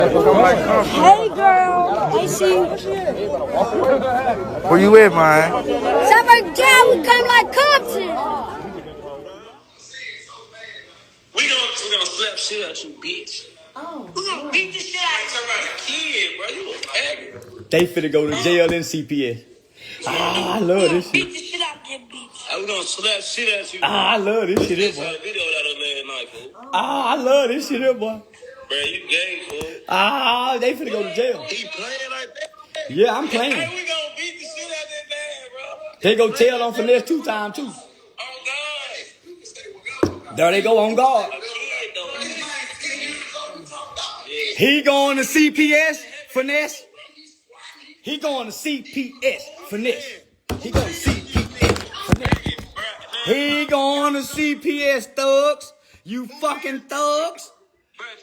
Hey girl, I see. Where you at, man? Summer down, we come like Compton. We gonna slap shit out you, bitch. We gonna beat the shit out of you. Talking about a kid, bro. You a faggot. They finna go to jail in CPS. I love this shit. Beat the shit out that bitch. We gonna slap shit out you. I love this shit here, Saw boy. the video that last night, fool. I love this shit here, boy. Bro, you gay, fool. They finna go to jail. He playing like that. Yeah, I'm Hey, playing. we gonna beat the shit out that man, bro. They go tell on Finesse 2tymes too. Oh, God. There they go on guard. A kid, though. He going to CPS, Finesse. He going to CPS, Finesse. He going to CPS, Finesse. He going to CPS, thugs. You fucking thugs.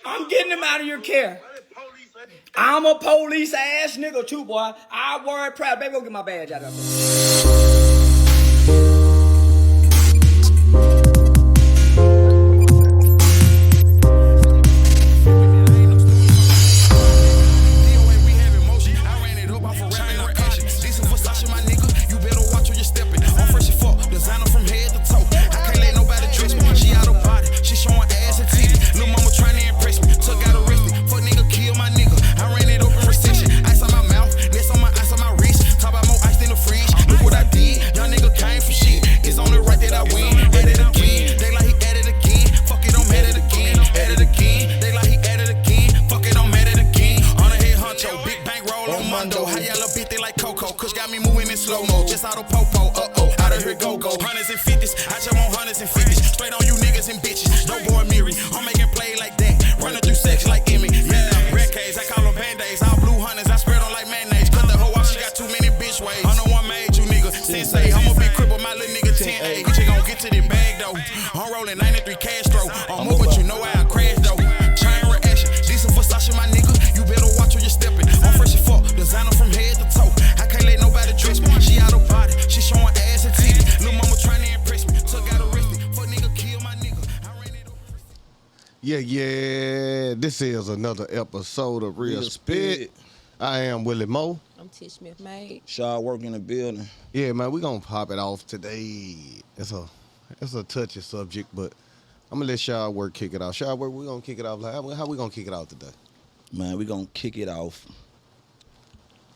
I'm getting him out of your care. I'm a police ass nigga too, boy. I worry proud. Baby, go get my badge out of there. Yeah, this is another episode of Real Spit. I am Willie Moe. I'm T. Smith Maid. Shaw work in the building. Yeah, man, we gonna pop it off today. It's a touchy subject, but I'm gonna let Shaw work kick it off. Shaw work, we gonna kick it off. How we gonna kick it off today? Man, we gonna kick it off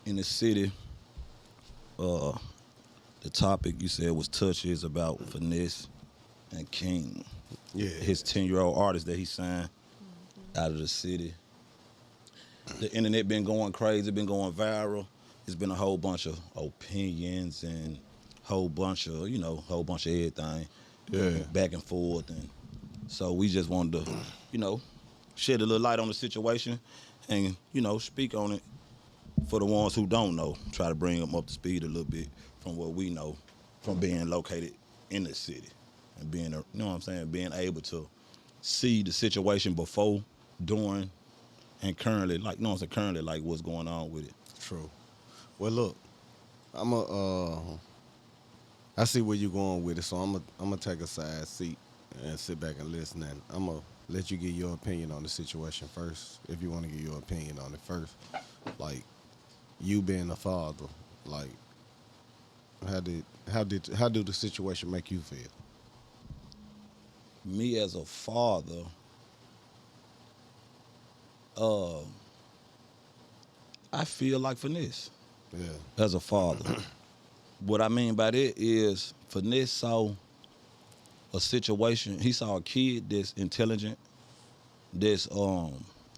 in the city. The topic you said was touchy is about Finesse and King. Yeah, his 10-year-old artist that he signed out of the city. The internet been going crazy, been going viral. It's been a whole bunch of opinions and whole bunch of everything. Yeah, back and forth, and so we just wanted to, shed a little light on the situation and speak on it for the ones who don't know. Try to bring them up to speed a little bit from what we know from being located in the city. And being, being able to see the situation before, during, and currently, like what's going on with it. True. Well, look, I see where you're going with it, so I'm gonna take a side seat and sit back and listen, and I'm gonna let you give your opinion on the situation first, if you want to give your opinion on it first. Like, you being a father, like, how do the situation make you feel? Me as a father, I feel like Finesse. Yeah. As a father. What I mean by that is Finesse saw a situation. He saw a kid that's intelligent, that's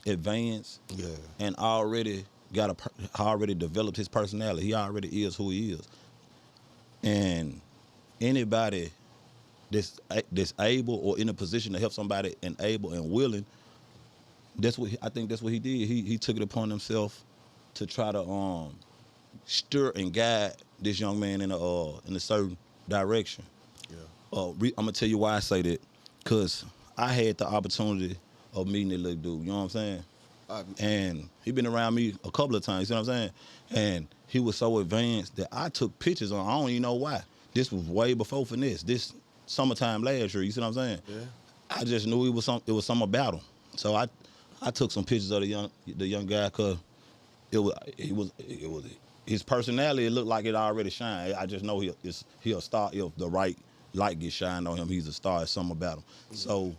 advanced, yeah, and already developed his personality. He already is who he is. And anybody that's able or in a position to help somebody and able and willing, I think that's what he did. He took it upon himself to try to steer and guide this young man in a certain direction. Yeah. I'm gonna tell you why I say that, cause I had the opportunity of meeting that little dude. You know what I'm saying? And he been around me a couple of times. You know what I'm saying? And he was so advanced that I took pictures on. I don't even know why. This was way before Finesse. This summertime last year. You see what I'm saying? Yeah. I just knew it was something about him. So I I took some pictures of the young guy because it was his personality. It looked like it already shined. I just know he'll star if the right light gets shined on him. He's a star. It's something about him. So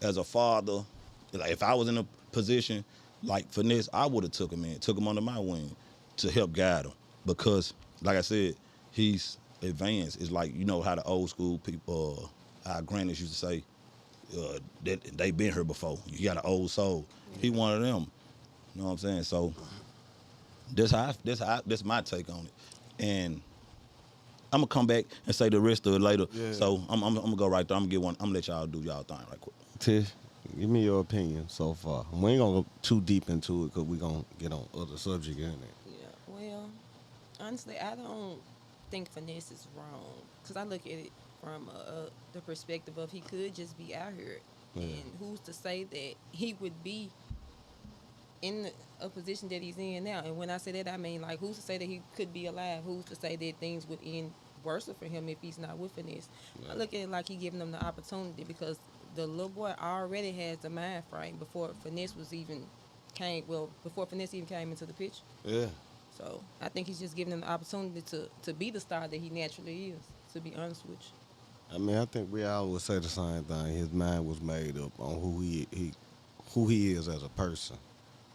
as a father, like if I was in a position like Finesse, I would have took him under my wing to help guide him because, like I said, he's advanced. It's like, you know how the old school people, our grannies used to say, they been here before. You got an old soul. He one of them. You know what I'm saying? So that's my take on it. And I'm gonna come back and say the rest of it later. Yeah. So I'm gonna go right there. I'm gonna let y'all do y'all thing right quick. Tish, give me your opinion so far. We ain't gonna go too deep into it because we gonna get on other subjects in it. Yeah, well, honestly, I don't think Finesse is wrong because I look at it from the perspective of he could just be out here, and who's to say that he would be in a position that he's in now? And when I say that, I mean like who's to say that he could be alive? Who's to say that things would end worse for him if he's not with Finesse? I look at it like he giving them the opportunity because the little boy already has the mind frame before Finesse even came into the picture. Yeah. So I think he's just giving them the opportunity to be the star that he naturally is, to be honest with you. I mean, I think we all would say the same thing. His mind was made up on who he is as a person.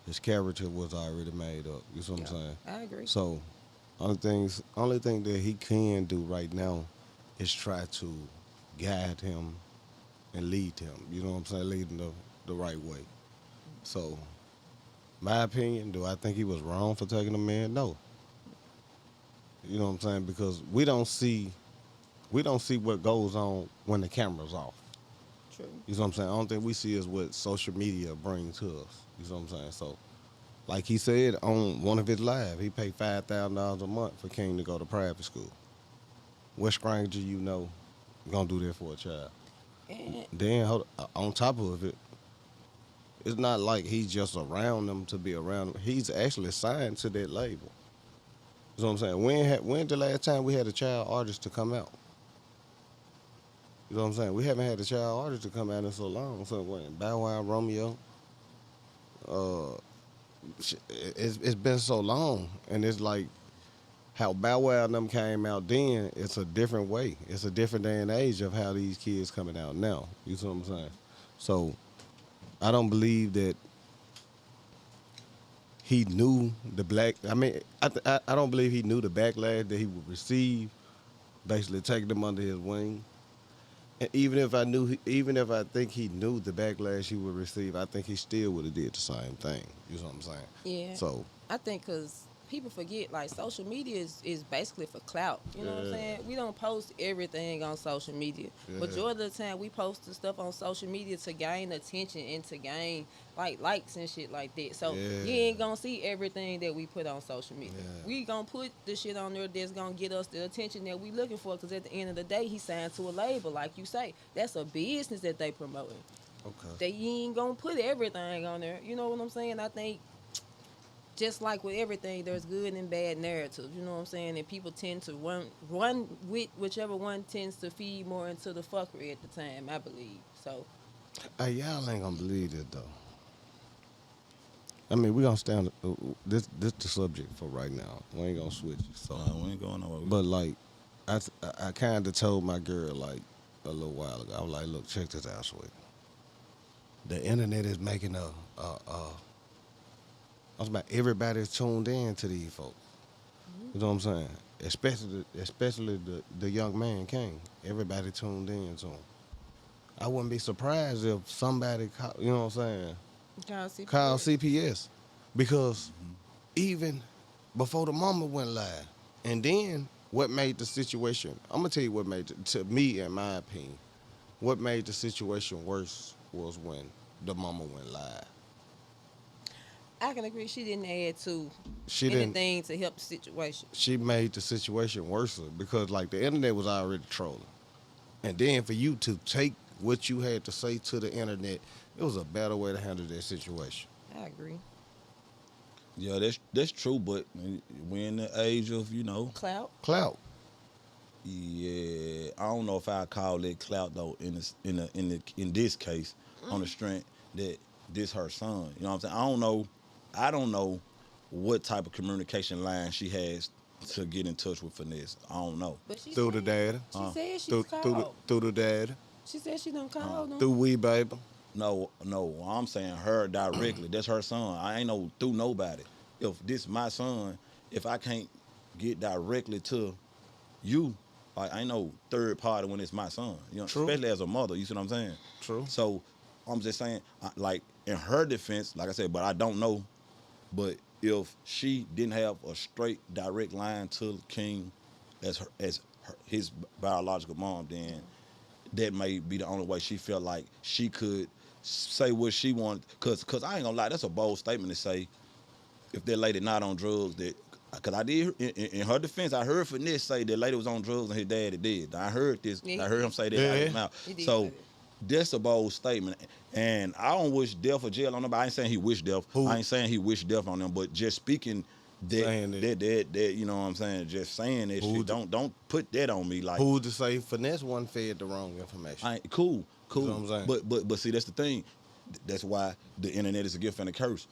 His character was already made up. You see what I'm saying? I agree. So, only thing that he can do right now is try to guide him and lead him. You know what I'm saying? Lead him the right way. So, my opinion, do I think he was wrong for taking the man? No. You know what I'm saying? Because we don't see what goes on when the camera's off. True. You know what I'm saying? The only thing we see is what social media brings to us. You know what I'm saying? So, like he said on one of his live, he paid $5,000 a month for King to go to private school. What stranger you know gonna do that for a child? And Then on top of it, it's not like he's just around them to be around them. He's actually signed to that label. You know what I'm saying? When the last time we had a child artist to come out? You know what I'm saying? We haven't had a child artist to come out in so long. So when Bow Wow, Romeo, it's been so long, and it's like how Bow Wow and them came out then. It's a different way. It's a different day and age of how these kids coming out now. You see what I'm saying? So I don't believe that he knew the black. I mean, I don't believe he knew the backlash that he would receive, basically taking them under his wing. And even if I think he knew the backlash he would receive, I think he still would have did the same thing. You know what I'm saying? yeah, So I think because people forget, like, social media is basically for clout. You know what I'm saying? We don't post everything on social media. Majority of the time, we post the stuff on social media to gain attention and to gain, like, likes and shit like that. So you ain't gonna see everything that we put on social media. We gonna put the shit on there that's gonna get us the attention that we looking for, because at the end of the day, he signed to a label. Like you say, that's a business that they promoting. okay. They ain't gonna put everything on there. You know what I'm saying? I think just like with everything, there's good and bad narratives, you know what I'm saying? And people tend to run with whichever one tends to feed more into the fuckery at the time, I believe. So Y'all ain't gonna believe it though. I mean, we gonna stay on this the subject for right now. We ain't gonna switch it. So We ain't going nowhere. but like I kind of told my girl like a little while ago. I was like, look, check this out, sweet. The internet is making I was about everybody's tuned in to these folks. You know what I'm saying? Especially the young man King. Everybody tuned in to him. I wouldn't be surprised if somebody, you know what I'm saying, call CPS. Because even before the mama went live, and then what made the situation, I'm going to tell you what made, to me, in my opinion, what made the situation worse was when the mama went live. I can agree she didn't add to anything to help the situation. She made the situation worse because, like, the internet was already trolling. And then for you to take what you had to say to the internet, it was a better way to handle that situation. I agree. Yeah, that's true, but we're in the age of, you know, Clout. Yeah, I don't know if I call it clout though. In this case, on the strength that this her son. You know what I'm saying? I don't know what type of communication line she has to get in touch with Finesse. I don't know. But she Through the said- daddy. She said she's Through, called. through the daddy. She said she done called him. Through we baby. No, I'm saying her directly. That's her son. I ain't no through nobody. If this my son, if I can't get directly to you, like I ain't no third party when it's my son. You know, True. especially as a mother. You see what I'm saying? True. So I'm just saying, like in her defense, like I said, but I don't know. But if she didn't have a straight direct line to King as his biological mom, then that may be the only way she felt like she could say what she wanted. Cause I ain't gonna lie, that's a bold statement to say. If that lady not on drugs, that because I did in her defense, I heard Finesse say that lady was on drugs and his daddy did. I heard this. Yeah. I heard him say that out of his mouth. He did So say that. that's a bold statement, and I don't wish death or jail on nobody. I ain't saying he wished death. Who? I ain't saying he wished death on them, but just speaking Saying that you know what I'm saying. Just saying that Who shit. Don't put that on me. Like Who to say Finesse one fed the wrong information? I ain't, cool. You know what I'm saying? But see, that's the thing. That's why the internet is a gift and a curse.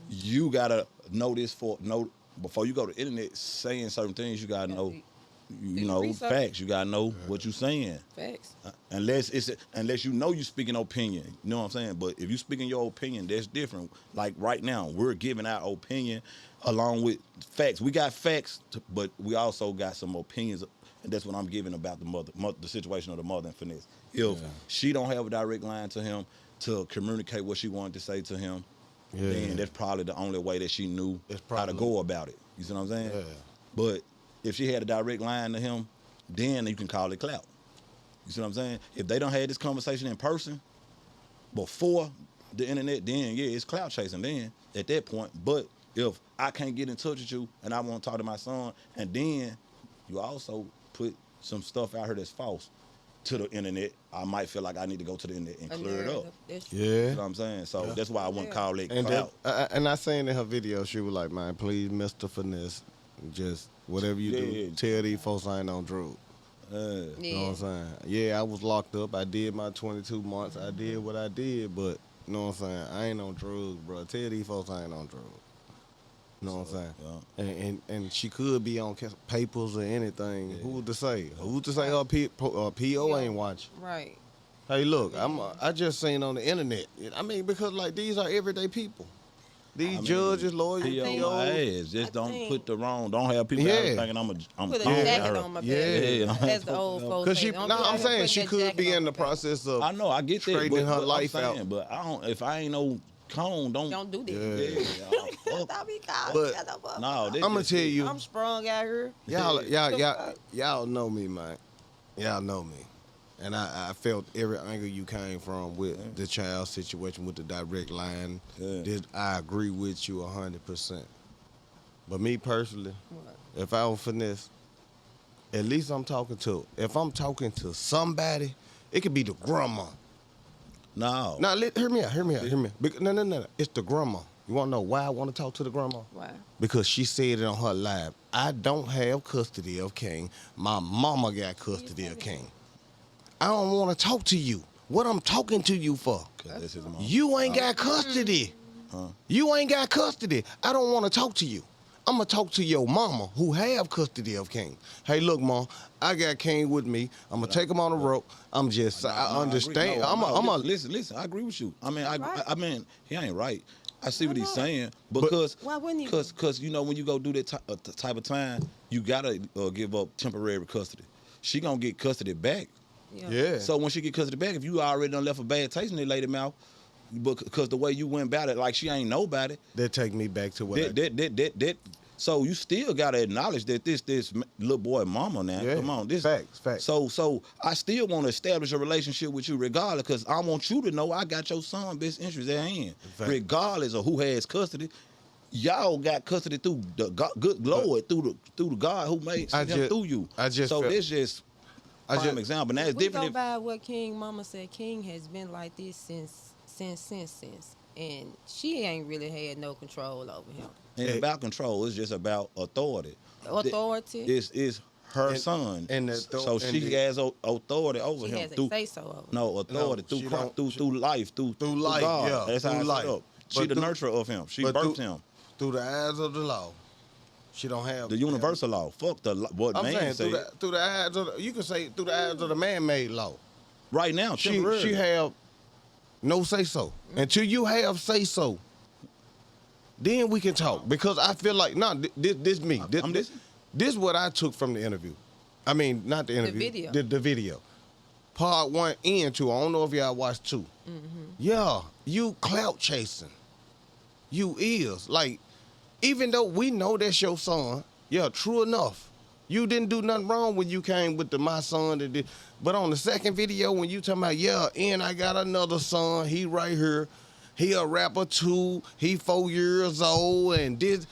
You gotta know this before you go to the internet saying certain things. You gotta know, you know, research. facts. You gotta know what you saying. Facts. Unless you know you speaking opinion. You know what I'm saying? But if you speaking your opinion, that's different. Like right now, we're giving our opinion along with facts. We got facts, but we also got some opinions. And that's what I'm giving about the situation of the mother and Finesse. If she don't have a direct line to him to communicate what she wanted to say to him, then that's probably the only way that she knew how to go about it. You see what I'm saying? Yeah. But if she had a direct line to him, then you can call it clout. You see what I'm saying? If they don't have this conversation in person before the internet, then yeah, it's clout chasing then at that point. But if I can't get in touch with you and I want to talk to my son, and then you also put some stuff out here that's false to the internet, I might feel like I need to go to the internet and clear it up. That's You Yeah. know what I'm saying? So that's why I wouldn't call it And clout. and I seen in her video, she was like, man, please, Mr. Finesse, just whatever you do, tell these folks I ain't on drugs. You know what I'm saying? Yeah, I was locked up. I did my 22 months. I did what I did, but you know what I'm saying? I ain't on drugs, bro. Tell these folks I ain't on drugs. You know what I'm saying? And she could be on papers or anything. Who to say? Who to say her PO ain't watching? right. Hey, look, I just seen on the internet. I mean, because like these are everyday people. These judges, lawyers, P.O. POs. my ass. Just don't put the wrong. Don't have people out here thinking I'm Put a calling jacket her. on my back. Yeah. As the old folks Because say. she, Don't no, be out I'm here saying putting she that could jacket be on in my the back. process of I know, I get that. straightening her but life I'm out. saying, but I don't. If I ain't no cone, don't. Don't do that. Yeah. Don't be called. But- Shut up. No, I'm gonna tell you, I'm sprung out here. y'all know me, man. Y'all know me, and I felt every angle you came from with the child situation, with the direct line. Yeah. I agree with you 100%. But me personally, What? if I was Finesse, at least if I'm talking to somebody, it could be the grandma. No. Now, hear me out. No. It's the grandma. You want to know why I want to talk to the grandma? Why? Because she said it on her live. I don't have custody of King. My mama got custody of King. I don't want to talk to you. What I'm talking to you for? 'Cause that's his mom. You ain't got custody. You ain't got custody. I don't want to talk to you. I'm going to talk to your mama who have custody of King. Hey, look, Mom, I got King with me. I'm going to take him on the rope. I understand. Listen. I agree with you. I mean, he ain't right. I see what he's saying because Why wouldn't he? Because you know when you go do that type of time, you gotta give up temporary custody. She gonna get custody back. Yeah. So when she get custody back, if you already done left a bad taste in that lady mouth, because the way you went about it, like she ain't nobody. That take me back to what that. So you still gotta acknowledge that this little boy mama now. Yeah. Come on, this Facts. So I still want to establish a relationship with you regardless, because I want you to know I got your son best interest at hand, regardless of who has custody. Y'all got custody through the good Lord, through the God who made him through you. That's just prime example. Now it's We different. go by what King Mama said. King has been like this since, and she ain't really had no control over him. And about control, it's just about authority. Authority. It's her son. So she has authority over She him. has a say-so over him. No, authority she through life, through life, God. yeah, That's how through I life. set up. She But the through- nurturer of him. She but birthed through- him. Through the eyes of the law, she don't have The universal law. Fuck what I'm man saying say. through the eyes of you can say through the eyes of the man-made law. Right now, She temporarily. have no say so. Until you have say so, then we can talk. Because I feel like this me. I'm listening. This what I took from the interview. I mean, not the interview. video. The video. Part 1 and 2. I don't know if y'all watched 2. Yeah, you clout chasing. You is. Like, even though we know that's your son, yeah, true enough. You didn't do nothing wrong when you came with my son. But on the second video, when you talking about, yeah, and I got another son, he right here. He a rapper too. He 4 years old. And this,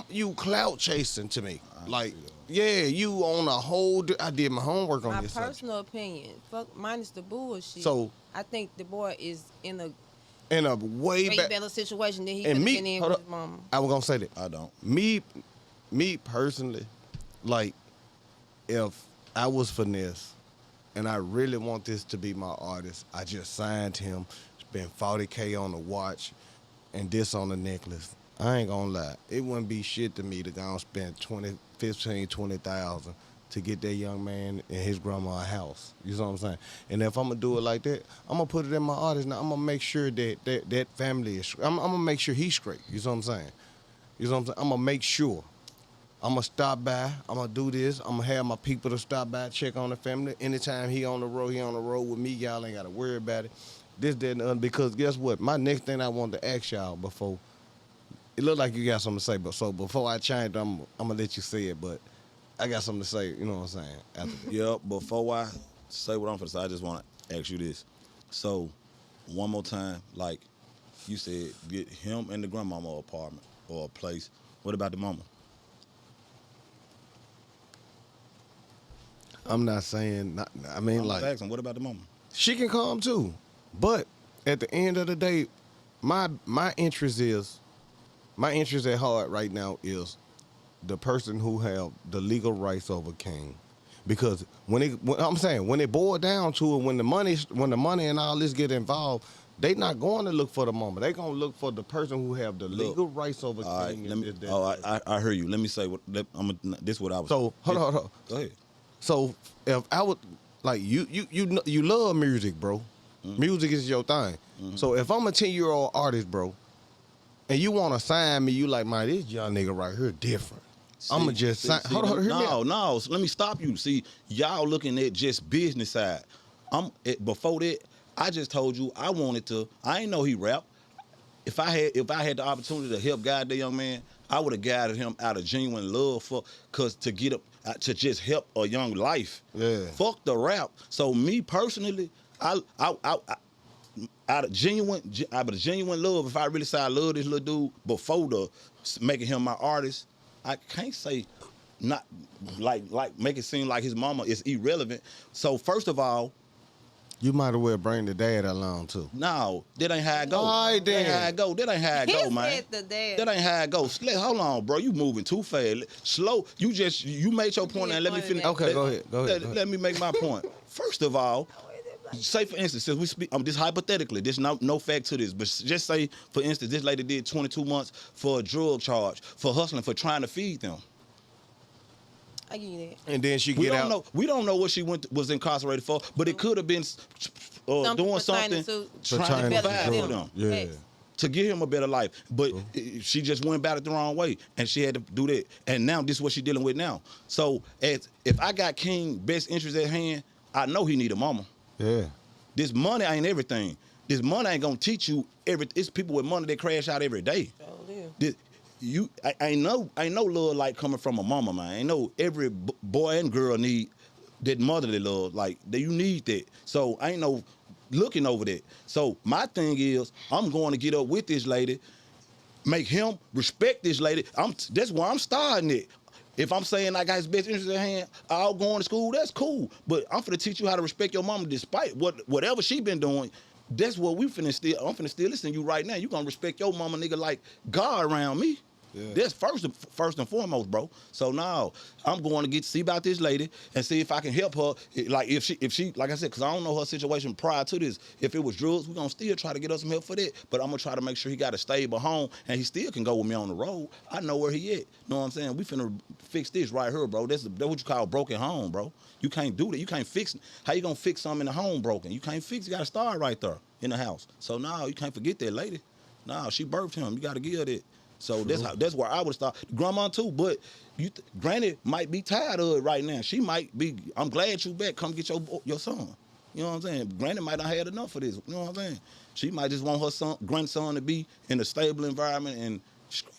you clout chasing to me. Like, yeah, you on a whole, I did my homework on My this subject. personal opinion, fuck minus the bullshit. So- I think the boy is in a In a way way back. better situation than he And could have me, been in hold with up. his mama. I was gonna say that. I don't. Me personally, like, if I was Finesse and I really want this to be my artist, I just signed him, spent $40K on the watch and this on the necklace. I ain't gonna lie. It wouldn't be shit to me to go and spend 20,000 to get that young man and his grandma a house. You know what I'm saying? And if I'm gonna do it like that, I'm gonna put it in my artist. Now I'm gonna make sure that family is. I'm gonna make sure he's straight. You know what I'm saying? You know what I'm saying? I'm gonna make sure. I'm gonna stop by. I'm gonna do this. I'm gonna have my people to stop by, check on the family. Anytime he on the road with me. Y'all ain't gotta worry about it. This, that, and the other. Because guess what? My next thing I wanted to ask y'all before. It looked like you got something to say, but so before I change, I'm gonna let you say it. But I got something to say. You know what I'm saying? After that. Yeah, before I say what I'm going to say, I just want to ask you this. So, one more time, like you said, get him and the grandmama an apartment or a place. What about the mama? I'm not saying. Not, I mean, I'm like asking, what about the mama? she can come too, but at the end of the day, my interest at heart right now is the person who have the legal rights over King, because when it boiled down to it, when the money and all this get involved, they not going to look for the mama. They gonna look for the person who have the legal rights over All right, King. let me, and I hear you. Let me say what. This is what I was. So hold on. Go ahead. So if I would like you love music, bro. Music is your thing. So if I'm a 10-year-old artist, bro, and you want to sign me, you like, man, this young nigga right here different. I'ma just sign. Hold on, hear me out. No. So let me stop you. See, y'all looking at just business side. Before that, I just told you I wanted to. I ain't know he rap. If I had the opportunity to help guide the young man, I would have guided him out of genuine love to get up to just help a young life. Yeah. Fuck the rap. So me personally, I out of genuine love, if I really say I love this little dude before making him my artist, I can't say not like make it seem like his mama is irrelevant. So first of all, You might as well bring the dad along too. no, that ain't how I go. All right, That ain't then. how I go. That ain't how I He go, man. said the dad. That ain't how I go. Hold on, bro. You moving too fast. Slow. You made your point and let me finish. Okay, go ahead. Let me make my point. First of all, say for instance, since we speak, this hypothetically, there's no fact to this, but just say for instance, this lady did 22 months for a drug charge, for hustling, for trying to feed them. I give you that. And then she We get don't out. know. We don't know what she was incarcerated for, but it could have been doing something trying to provide for them. Yeah. To give him a better life. But she just went about it the wrong way, and she had to do that. And now this is what she's dealing with now. So if I got King best interest at hand, I know he need a mama. Yeah. This money ain't everything. This money ain't gonna teach you everything. It's people with money that crash out every day. I know love like coming from a mama, man. I know every boy and girl need that motherly love. Like you need that. So I ain't no looking over that. So my thing is, I'm going to get up with this lady, make him respect this lady. That's where I'm starting it. If I'm saying I got his best interest at hand, I'll go to school, that's cool. But I'm finna teach you how to respect your mama despite whatever she been doing. That's what I'm finna still listen to you right now. You gonna respect your mama, nigga, like God around me. Yeah. That's first and foremost, bro. So now I'm going to see about this lady and see if I can help her. Like if she, like I said, because I don't know her situation prior to this. If it was drugs, we're gonna still try to get us some help for that. But I'm gonna try to make sure he got a stable home and he still can go with me on the road. I know where he at. Know what I'm saying? We finna fix this right here, bro. That's what you call broken home, bro. You can't do that. You can't fix. How you gonna fix something in the home broken? You can't fix. You gotta start right there in the house. So now you can't forget that lady. Now she birthed him. You gotta give her that. So that's where I would start. Grandma too, but Granny might be tired of it right now. She might be. I'm glad you back. Come get your son. You know what I'm saying? Granny might not had enough of this. You know what I'm saying? She might just want her grandson to be in a stable environment and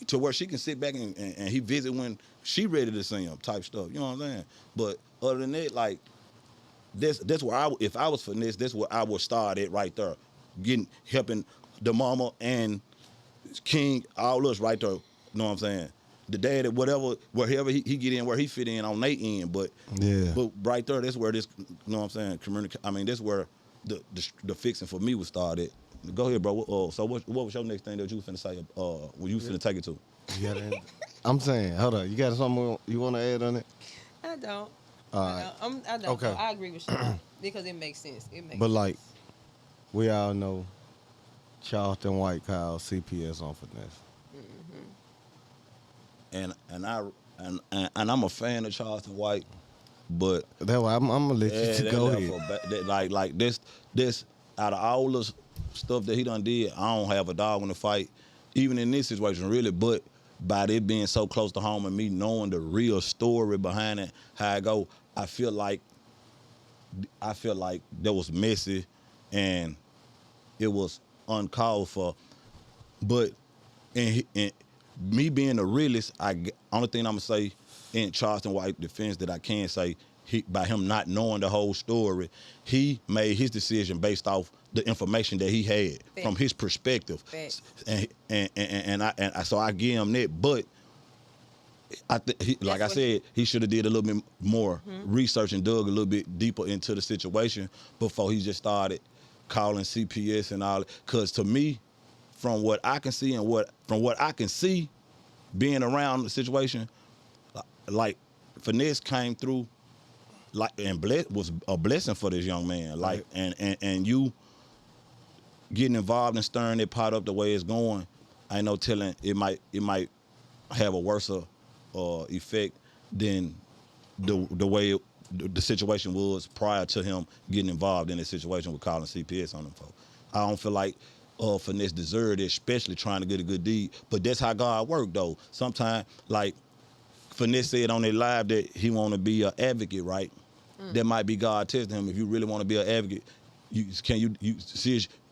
to where she can sit back and he visit when she ready to see him type stuff. You know what I'm saying? But other than that, like that's where if I was Finesse, that's where I would start at right there, helping the mama and King, all us right there. You know what I'm saying? The dad, wherever he get in, where he fit in on their end. But right there, that's where this, you know what I'm saying? That's where the fixing for me would start at. Go ahead, bro. So what was your next thing that you was finna say? Where you was finna take it to? I'm saying, hold on. You got something you want to add on it? I don't. All right. I don't. Okay. I agree with you because it makes sense. But like, we all know Charleston White called CPS on Finesse. And I'm a fan of Charleston White, but that's why I'm gonna let you go ahead. Like this out of all the stuff that he done did, I don't have a dog in the fight, even in this situation really. But by it being so close to home and me knowing the real story behind it, how I go, I feel like that was messy and it was uncalled for. But in me being a realist, only thing I'm gonna say in Charleston White defense that I can say, by him not knowing the whole story, he made his decision based off the information that he had from his perspective. And so I give him that. But like I said, he should have did a little bit more research and dug a little bit deeper into the situation before he just started calling CPS and all. Because to me, from what I can see being around the situation, like Finesse came through, like, and was a blessing for this young man. Like, and you getting involved and stirring that pot up the way it's going, I ain't no telling it might have a worse effect than the way the situation was prior to him getting involved in this situation with calling CPS on them folks. I don't feel like Finesse deserved it, especially trying to get a good deed. But that's how God worked, though. Sometimes, like Finesse said on their live that he want to be an advocate, right? That might be God testing him. If you really want to be an advocate,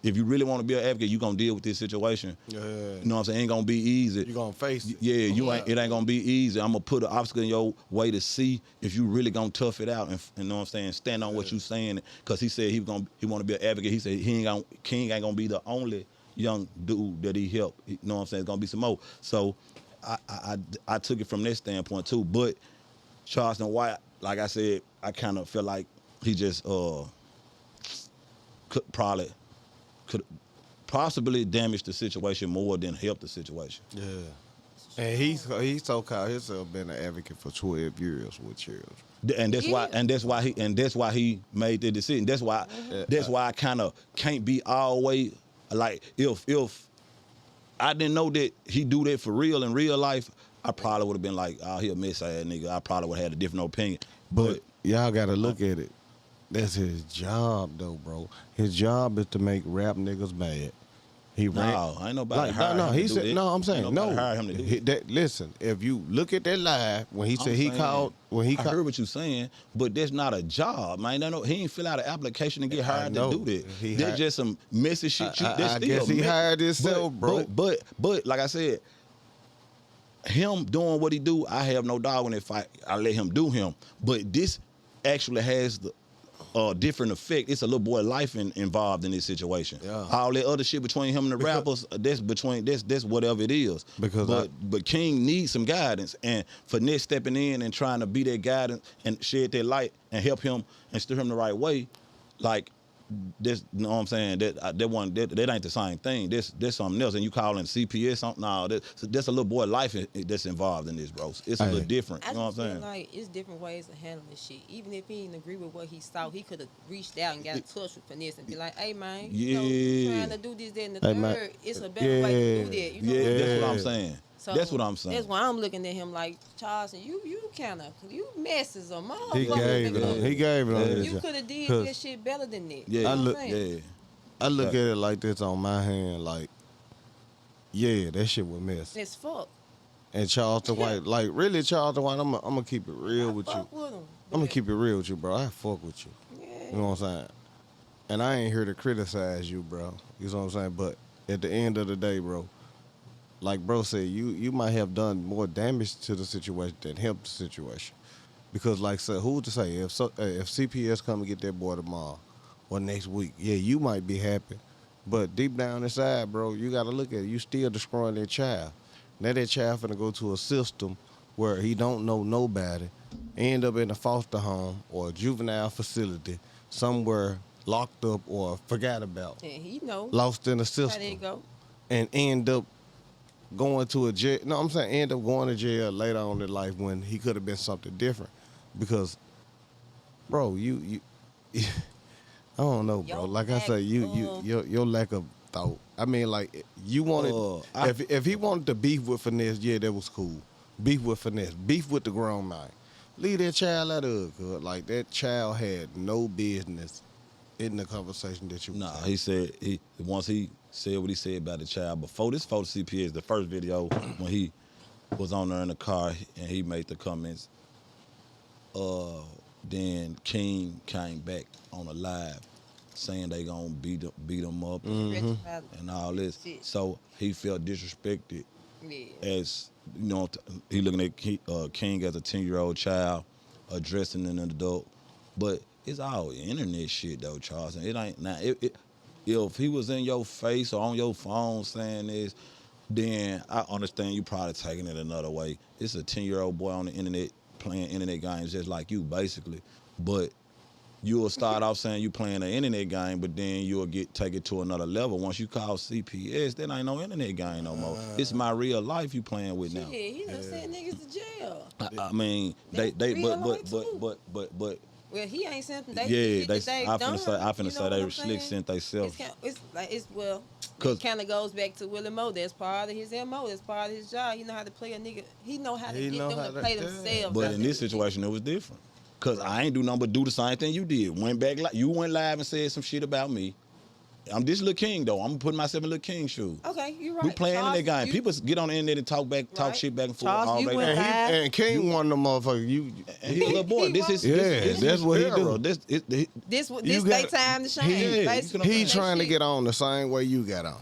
if you really want to be an advocate, you gonna deal with this situation. Yeah. You know what I'm saying? It ain't gonna be easy. You gonna face it. Yeah, it ain't gonna be easy. I'm gonna put an obstacle in your way to see if you really gonna tough it out and you know what I'm saying, stand on what you saying. Cause he said he want to be an advocate. He said King ain't gonna be the only young dude that he helped. You know what I'm saying? It's gonna be some more. So I took it from that standpoint too. But Charleston White, like I said, I kind of feel like he just could possibly damage the situation more than help the situation. Yeah. And he's so-called himself been an advocate for 12 years with children. And that's why he made the decision. That's why I kind of can't be always like, if I didn't know that he do that for real in real life, I probably would have been like, oh, he a mess ass nigga. I probably would have had a different opinion. But y'all gotta look at it. That's his job, though, bro. His job is to make rap niggas mad. I ain't nobody hired him to do that. No, I'm saying, ain't no. nobody hired him to do that. Listen, if you look at that live, when he said I heard what you're saying, but that's not a job, man. He ain't fill out an application to get hired to do that. That's just some messy shit. I guess he hired himself, bro. But like I said, him doing what he do, I have no dog in it if I let him do him. But this actually has the different effect. It's a little boy life involved in this situation. Yeah. All that other shit between him and the rappers, that's whatever it is. But King needs some guidance, and Finesse stepping in and trying to be that guidance and shed that light and help him and steer him the right way. Like, this, you know what I'm saying? That ain't the same thing. This something else. And you calling CPS something? No, that's a little boy life that's involved in this, bro. It's a little different. I You know what I'm just feel saying? like it's different ways of handling shit. Even if he didn't agree with what he saw, he could have reached out and got in touch with Finesse and be like, "Hey man, you know, you trying to do this, that, and the Hey, third. man. It's a better way to do that." You know what I'm That's saying? what I'm saying. So That's what I'm saying. That's why I'm looking at him like, Charleston, you kind of, you messes a motherfucker. He gave it on. He gave it on. his You job. could have did 'Cause that shit better than that. Yeah, You know what I'm look- saying? I look at it like this on my hand, like, yeah, that shit was mess. It's fuck. And Charleston White, like, really, Charleston White, I'm gonna keep it real I with you. fuck with him. I'm gonna keep it real with you, bro. I fuck with you. Yeah. You know what I'm saying? And I ain't here to criticize you, bro. You know what I'm saying? But at the end of the day, bro, like bro said, you might have done more damage to the situation than helped the situation. Because like I said, who to say if CPS come and get that boy tomorrow or next week, yeah, you might be happy. But deep down inside, bro, you gotta look at it. You still destroying that child. Now that child finna go to a system where he don't know nobody, end up in a foster home or a juvenile facility somewhere locked up or forgot about, And he know lost in the how system, they go. and end up going to a jail. No, I'm saying end up going to jail later on in life when he could have been something different. Because, bro, you I don't know, bro. Your Like I say, your lack of thought. I mean, like you wanted if he wanted to beef with Finesse, yeah, that was cool. Beef with Finesse, beef with the grown man. Leave that child out of it, cause like that child had no business in the conversation that you. Nah, he said once he said what he said about the child before this photo CPS, the first video when he was on there in the car and he made the comments. Then King came back on a live saying they gonna beat him up and all this. Shit. So he felt disrespected Yeah. as you know. He looking at King as a 10-year-old child addressing an adult, but it's all internet shit though, Charles. And it ain't now. If he was in your face or on your phone saying this, then I understand you probably taking it another way. It's a 10-year-old boy on the internet playing internet games just like you, basically. But you'll start off saying you playing an internet game, but then you'll take it to another level. Once you call CPS, that ain't no internet game no more. It's my real life you playing with now. Yeah, he done sent niggas to jail. I mean, they real life too. but Well, he ain't sent them. They yeah, did they. I finna say they slick sent they self. It kind of goes back to Willie Moe. That's part of his MO. That's part of his job. He know how to play a nigga. He know how to get them to play themselves. But in this situation, it was different. Cause I ain't do nothing but do the same thing you did. Went back, you went live and said some shit about me. I'm this Lil King though. I'm putting myself in Lil King shoes. Okay, you right. We playing Charles, internet game. People get on the internet and talk Right. shit back and forth Charles, all you day went long. live. And King one of them motherfuckers. And he a little boy. This is that's what he do. This This You they got- time to shine. Yeah, basically. He That trying to shit. get on the same way you got on.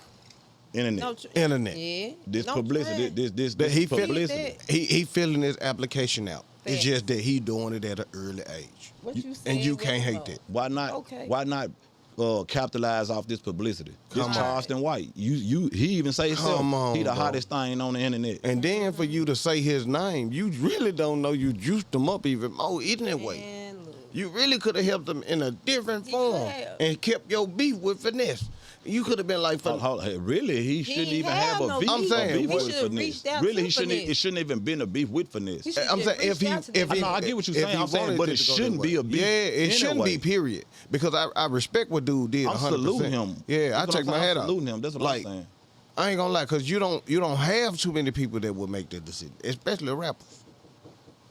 internet. No, Internet. Yeah. This No publicity. trying. This That he feel- publicity. He filling his application out. It's Facts. just that he doing it at an early age. What you And you saying, can't Willie hate Moe? that. Why not? Okay. Why not capitalize off this publicity? This Come on. Charleston White. He even say himself. Come on, he the bro. hottest thing on the internet. And then for you to say his name, you really don't know you juiced him up even more in that way. Man, look. You really could have helped him in a different He form could have. and kept your beef with Finesse. You could have been like, Really, he shouldn't ain't even have have no a beef, I'm a saying, beef he with should've Finesse. reached out Really, to he shouldn't. Finesse. It shouldn't even been a beef with Finesse. He should I'm just saying reached out to them. I know, I get what you're saying. I'm saying, but it shouldn't be a beef. Yeah, it shouldn't anyway. be. Period. Because I respect what dude did. I'm 100%. saluting him. Yeah, That's I what take I'm my saying. hat I'm off. saluting him. That's what Like, I'm saying. I ain't gonna lie, cause you don't have too many people that would make that decision, especially rappers.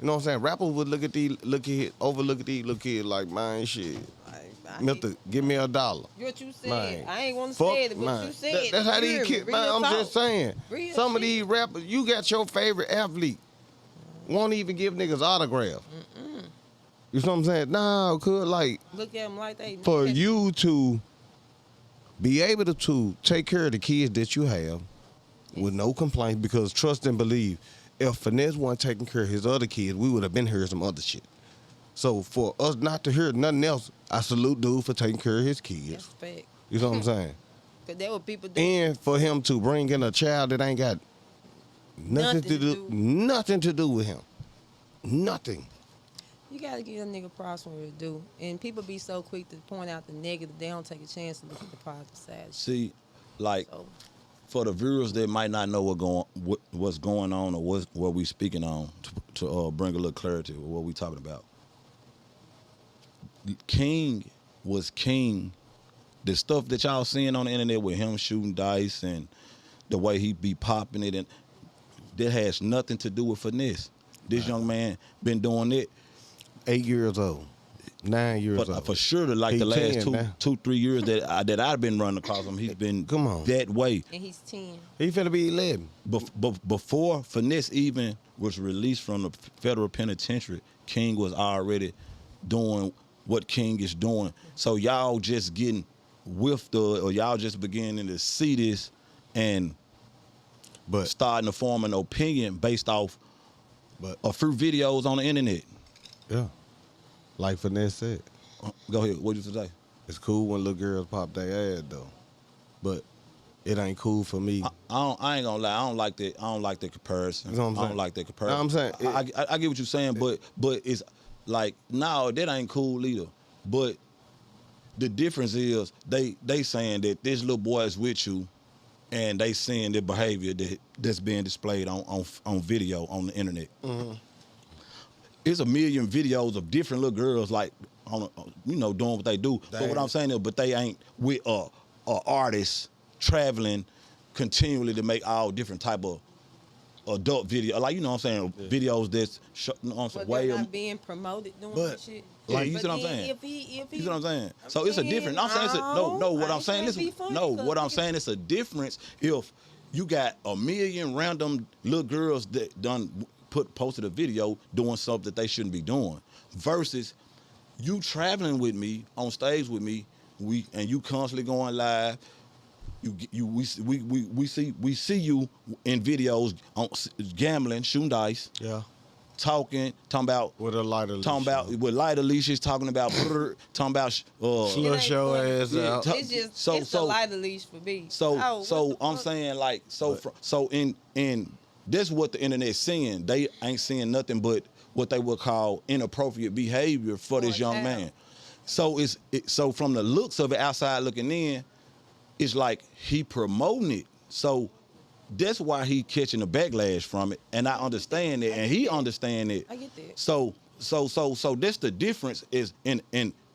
You know what I'm saying? Rappers would overlook at these little kids like, man, shit. I Mister, give me $1. What you said. Man. I ain't want to Fuck, say it, but man. you said That's how it. these kids, man. I'm just saying. Real Some of shit. these rappers, you got your favorite athlete, won't even give niggas autographs. You know what I'm saying? No, could like Look at them like they. for you to be able to take care of the kids that you have with no complaints, because trust and believe, if Finesse wasn't taking care of his other kids, we would have been hearing some other shit. So for us not to hear nothing else, I salute dude for taking care of his That's kids. a fact. You know what I'm saying? Cause that what people do. And for him to bring in a child that ain't got nothing to do with him. Nothing. You gotta give a nigga props when it do. And people be so quick to point out the negative, they don't take a chance to look at the positive side. See, like So for the viewers that might not know what's going on or what we speaking on to bring a little clarity with what we talking about. King was king. The stuff that y'all seeing on the internet with him shooting dice and the way he be popping it, and that has nothing to do with Finesse. This young man been doing it 8 years old, 9 years old. For sure, the He last 10 now. 2-3 years that I've been running across him, he's been Come on. that way. and he's 10. He finna be 11. Before Finesse even was released from the federal penitentiary, King was already doing what King is doing. So y'all just getting whiffed or y'all just beginning to see this and But starting to form an opinion based off a few videos on the internet. yeah, like Finesse said, Go ahead. What you say? it's cool when little girls pop their ass though, but it ain't cool for me. I ain't gonna lie. I don't like that. I don't like that comparison. You know what I'm I don't saying? like that comparison. No, I'm saying I get what you're saying, but it's like no, that ain't cool either. But the difference is they saying that this little boy is with you, and they seeing the behavior that's being displayed on video on the internet. Mm-hmm. It's a million videos of different little girls like doing what they do. But what I'm saying is, but they ain't with a artist traveling continually to make all different type of adult video, like what I'm saying, videos that's But way they're not being promoted doing But, that shit. like, you But see what I'm then saying? If he, You see what I'm saying? So it's a difference. I'm saying what I'm saying is what I'm saying it's a difference if you got a million random little girls that posted a video doing something that they shouldn't be doing versus you traveling with me on stage with me, and you constantly going live. We see you in videos on gambling, shooting dice, talking about With a lighter leash. talking about with lighter leashes, talking about Slush your ass out. It's just it's a lighter leash for me. So I'm saying like in that's what the internet's seeing. They ain't seeing nothing but what they would call inappropriate behavior for this young man. So so from the looks of it, outside looking in, it's like he promoting it. So that's why he catching the backlash from it, and I understand it, and he understand it. I get that. So that's the difference is in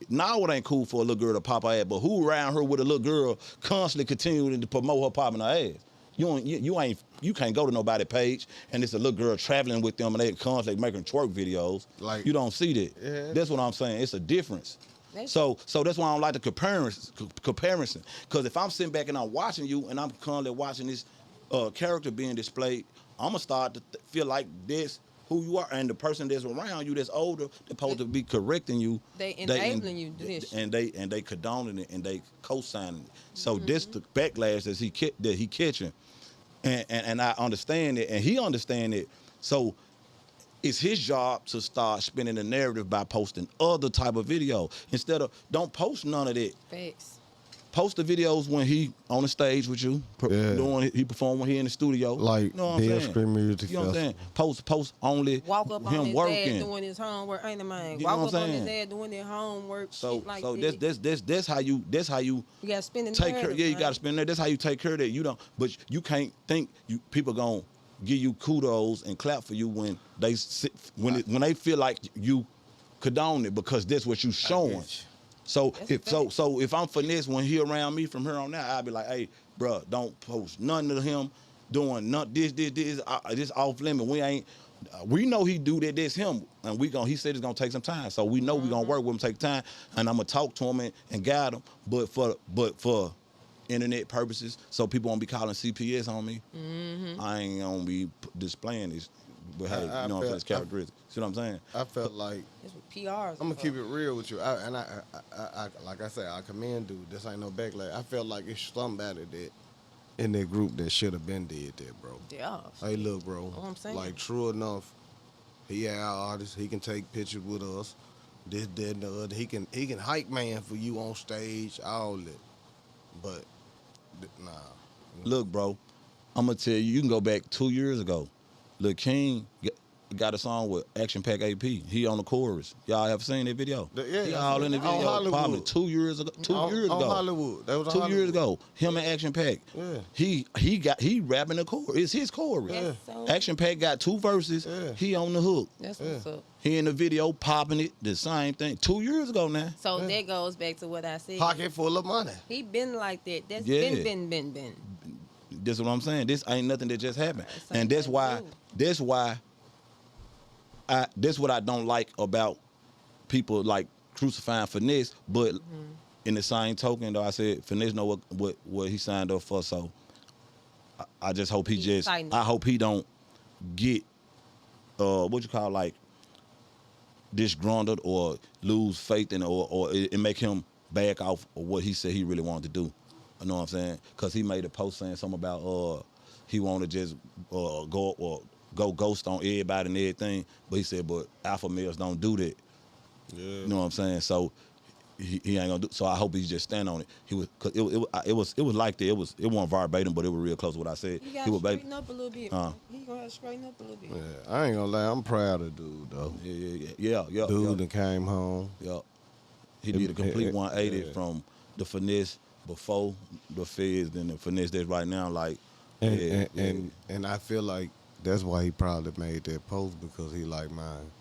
now it ain't cool for a little girl to pop her ass, but who around her with a little girl constantly continuing to promote her popping her ass? You can't go to nobody's page and it's a little girl traveling with them and they constantly making twerk videos. Like, you don't see that. Yeah. That's what I'm saying. It's a difference. So that's why I don't like the comparison. Because if I'm sitting back and I'm watching you and I'm constantly watching this character being displayed, I'm gonna start to feel like this who you are, and the person that's around you that's older, they're supposed to be correcting you. They enabling you to do this. And they condoning it and they co-signing it. So this the backlash that he catching, and I understand it, and he understand it. So it's his job to start spinning the narrative by posting other type of video instead of don't post none of that. Facts. Post the videos when he on the stage with you, he perform when he in the studio. Like you know what I'm Dead saying? Scream Music You know what I'm saying? Festival. Post only Walk up him on his working. dad doing his homework. Ain't the man. You know Walk what up I'm on his saying? dad doing their homework. So shit like so that. that's how you You gotta spend the take care. narrative, Yeah, you man. gotta spend that. That's how you take care of that. You don't, but you can't think people gonna give you kudos and clap for you when they when they feel like you condone it because that's what you showing. So if I'm Finesse when he around me from here on out, I'll be like, hey, bro, don't post nothing of him doing this off limit. We know he do that. That's him, and he said it's gonna take some time. So we know we gonna work with him, take time, and I'm gonna talk to him and guide him. But for internet purposes, so people won't be calling CPS on me. I ain't gonna be displaying this behavior. You know what I'm saying? It's characteristic. See what I'm saying? I felt like That's what PRs. I'm gonna keep it real with you. I like I said, I commend dude. This ain't no backlash. I felt like it's somebody that in that group that should have been did that, bro. Yeah. Hey, look, bro. What I'm saying. Like, true enough, he our artist. He can take pictures with us. This, that, and the other. He can hype man for you on stage, all that. But nah. Look, bro, I'm gonna tell you. You can go back 2 years ago. Lil King got a song with Action Pack AP. He on the chorus. Y'all have seen that video? Yeah, he all in the on video. Hollywood. Probably 2 years ago. 2 years ago. On Hollywood. That was 2 on years Hollywood. ago. Him and Action Pack. Yeah. He rapping the chorus. It's his chorus. That's so- Action Pack got 2 verses. Yeah. He on the hook. That's what's up. He in the video popping it. The same thing. 2 years ago now. So that goes back to what I said. Pocket full of money. He been like that. That's Yeah. been. That's what I'm saying. This ain't nothing that just happened. Same And that's thing why. too. That's what I don't like about people like crucifying Finesse. But in the same token, though, I said Finesse know what he signed up for. So I just hope I hope he don't get what you call like disgruntled or lose faith in it, or it make him back off of what he said he really wanted to do. You know what I'm saying? Because he made a post saying something about he want to just go ghost on everybody and everything. But he said, but alpha males don't do that. Yeah. You know what I'm saying? So he ain't gonna do. So I hope he just stand on it. He was, cause it was like that. It wasn't verbatim, but it was real close to what I said. He gotta straighten up a little bit. He gonna have to straighten up a little bit. Yeah, I ain't gonna lie, I'm proud of dude though. Yeah. Dude that came home. Yeah. He did a complete 180 from the Finesse before the feds, then the Finesse that's right now. Like, And I feel like that's why he probably made that post, because he like, mine,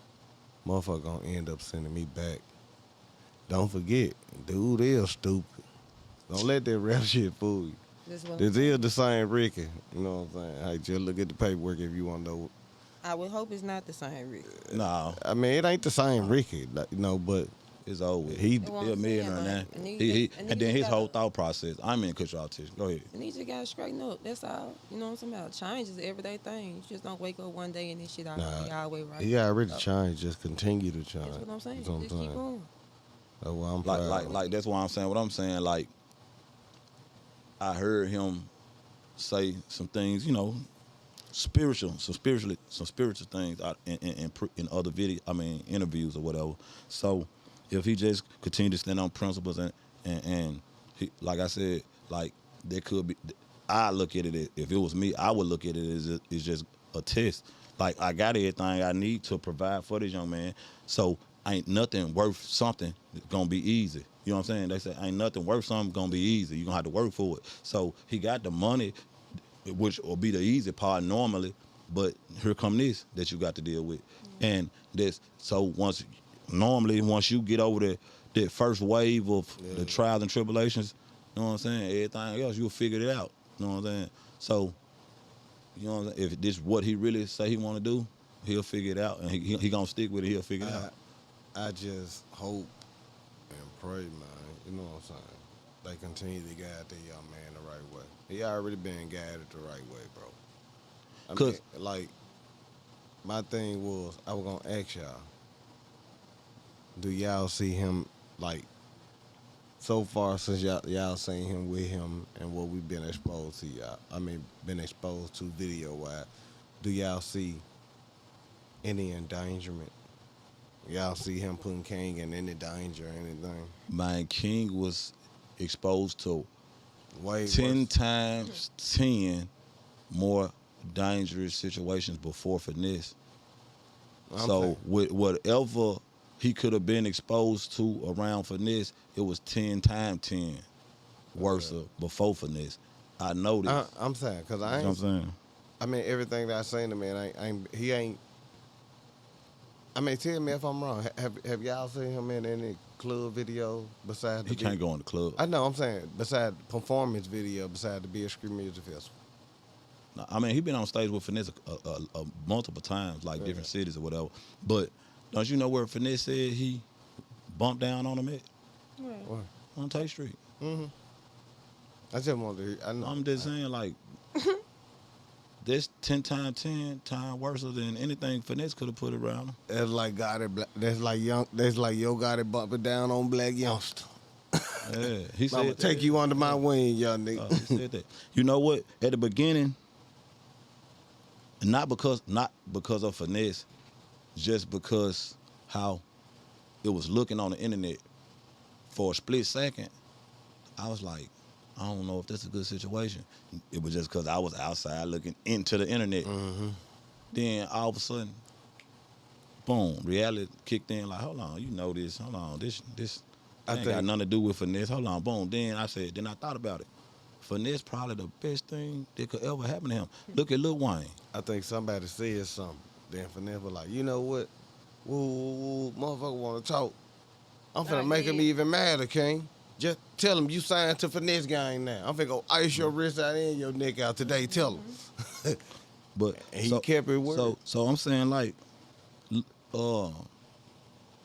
motherfucker gonna end up sending me back. Don't forget, dude is stupid. Don't let that rap shit fool you. This is the same Ricky. You know what I'm saying? Hey, just look at the paperwork if you want to know. I would hope it's not the same Rick. no, I mean, it ain't the same Ricky, like, you know, but it's over. he That's what He a I'm millionaire saying, now. like, and And then his gotta- whole thought process. I'm in control of this. Go ahead. And he just gotta straighten up. That's all. You know what I'm talking about? Change is an everyday thing. You just don't wake up one day and this shit already all the way right. he already changed. Just continue to change. That's what I'm saying. That's what I'm Just keep saying. going. That's why I'm proud. Like that's why I'm saying what I'm saying. Like, I heard him say some things, you know, some spiritual things in other interviews or whatever. So if he just continue to stand on principles and he, like I said, like there could be, I look at it as, if it was me, I would look at it as it's just a test. Like, I got everything I need to provide for this young man. So ain't nothing worth something gonna be easy. You know what I'm saying? They say ain't nothing worth something gonna be easy. You're gonna have to work for it. So he got the money, which will be the easy part normally, but here come this that you got to deal with. And this, so once you get over that first wave of the trials and tribulations, you know what I'm saying? Everything else, you'll figure it out. You know what I'm saying? So, you know what I'm saying? If this is what he really say he want to do, he'll figure it out. And he gonna stick with it, he'll figure it out. I just hope and pray, man, you know what I'm saying, they continue to guide the young man the right way. He already been guided the right way, bro. I mean, like, my thing was, I was gonna ask y'all, do y'all see him, like, so far since y'all seen him with him and what we've been exposed to y'all, been exposed to video-wise, do y'all see any endangerment? Y'all see him putting King in any danger or anything? Man, King was exposed to Way 10 worse. times 10 more dangerous situations before Finesse. I'm So saying- with whatever he could have been exposed to around Finesse, it was 10 times 10 worse before Finesse. I know this. I'm saying, because You I know what I'm ain't, saying? I mean, everything that I seen the man, he ain't, I mean, tell me if I'm wrong. Have y'all seen him in any club video besides the He can't go in the club. I know, I'm saying, besides performance video, besides the Beer Scream Music Festival. No, I mean, he been on stage with Finesse a multiple times, like different cities or whatever. But don't you know where Finesse said he bumped down on him at? Right. What? On Tate Street. I just wanted to hear. I know. I'm just saying, like, this 10 times 10 times worse than anything Finesse could have put around him. That's like that's like yo got it bumping down on Black Youngster. Yeah, he said I'ma take you under my wing, young nigga. He said that. You know what? At the beginning, not because of Finesse, just because how it was looking on the internet for a split second, I was like, I don't know if that's a good situation. It was just because I was outside looking into the internet. Then all of a sudden, boom, reality kicked in. Like, hold on, you know this. Hold on, this I ain't think- got nothing to do with Finesse. Hold on, boom. Then I thought about it. Finesse probably the best thing that could ever happen to him. Look at Lil Wayne. I think somebody said something. Then Finesse was like, you know what? Woo, motherfucker want to talk. I'm finna make him even madder, King. Just tell him you signed to Finesse gang now. I'm finna go ice your wrist out and your neck out today. Tell him. But And he kept it word. So I'm saying like,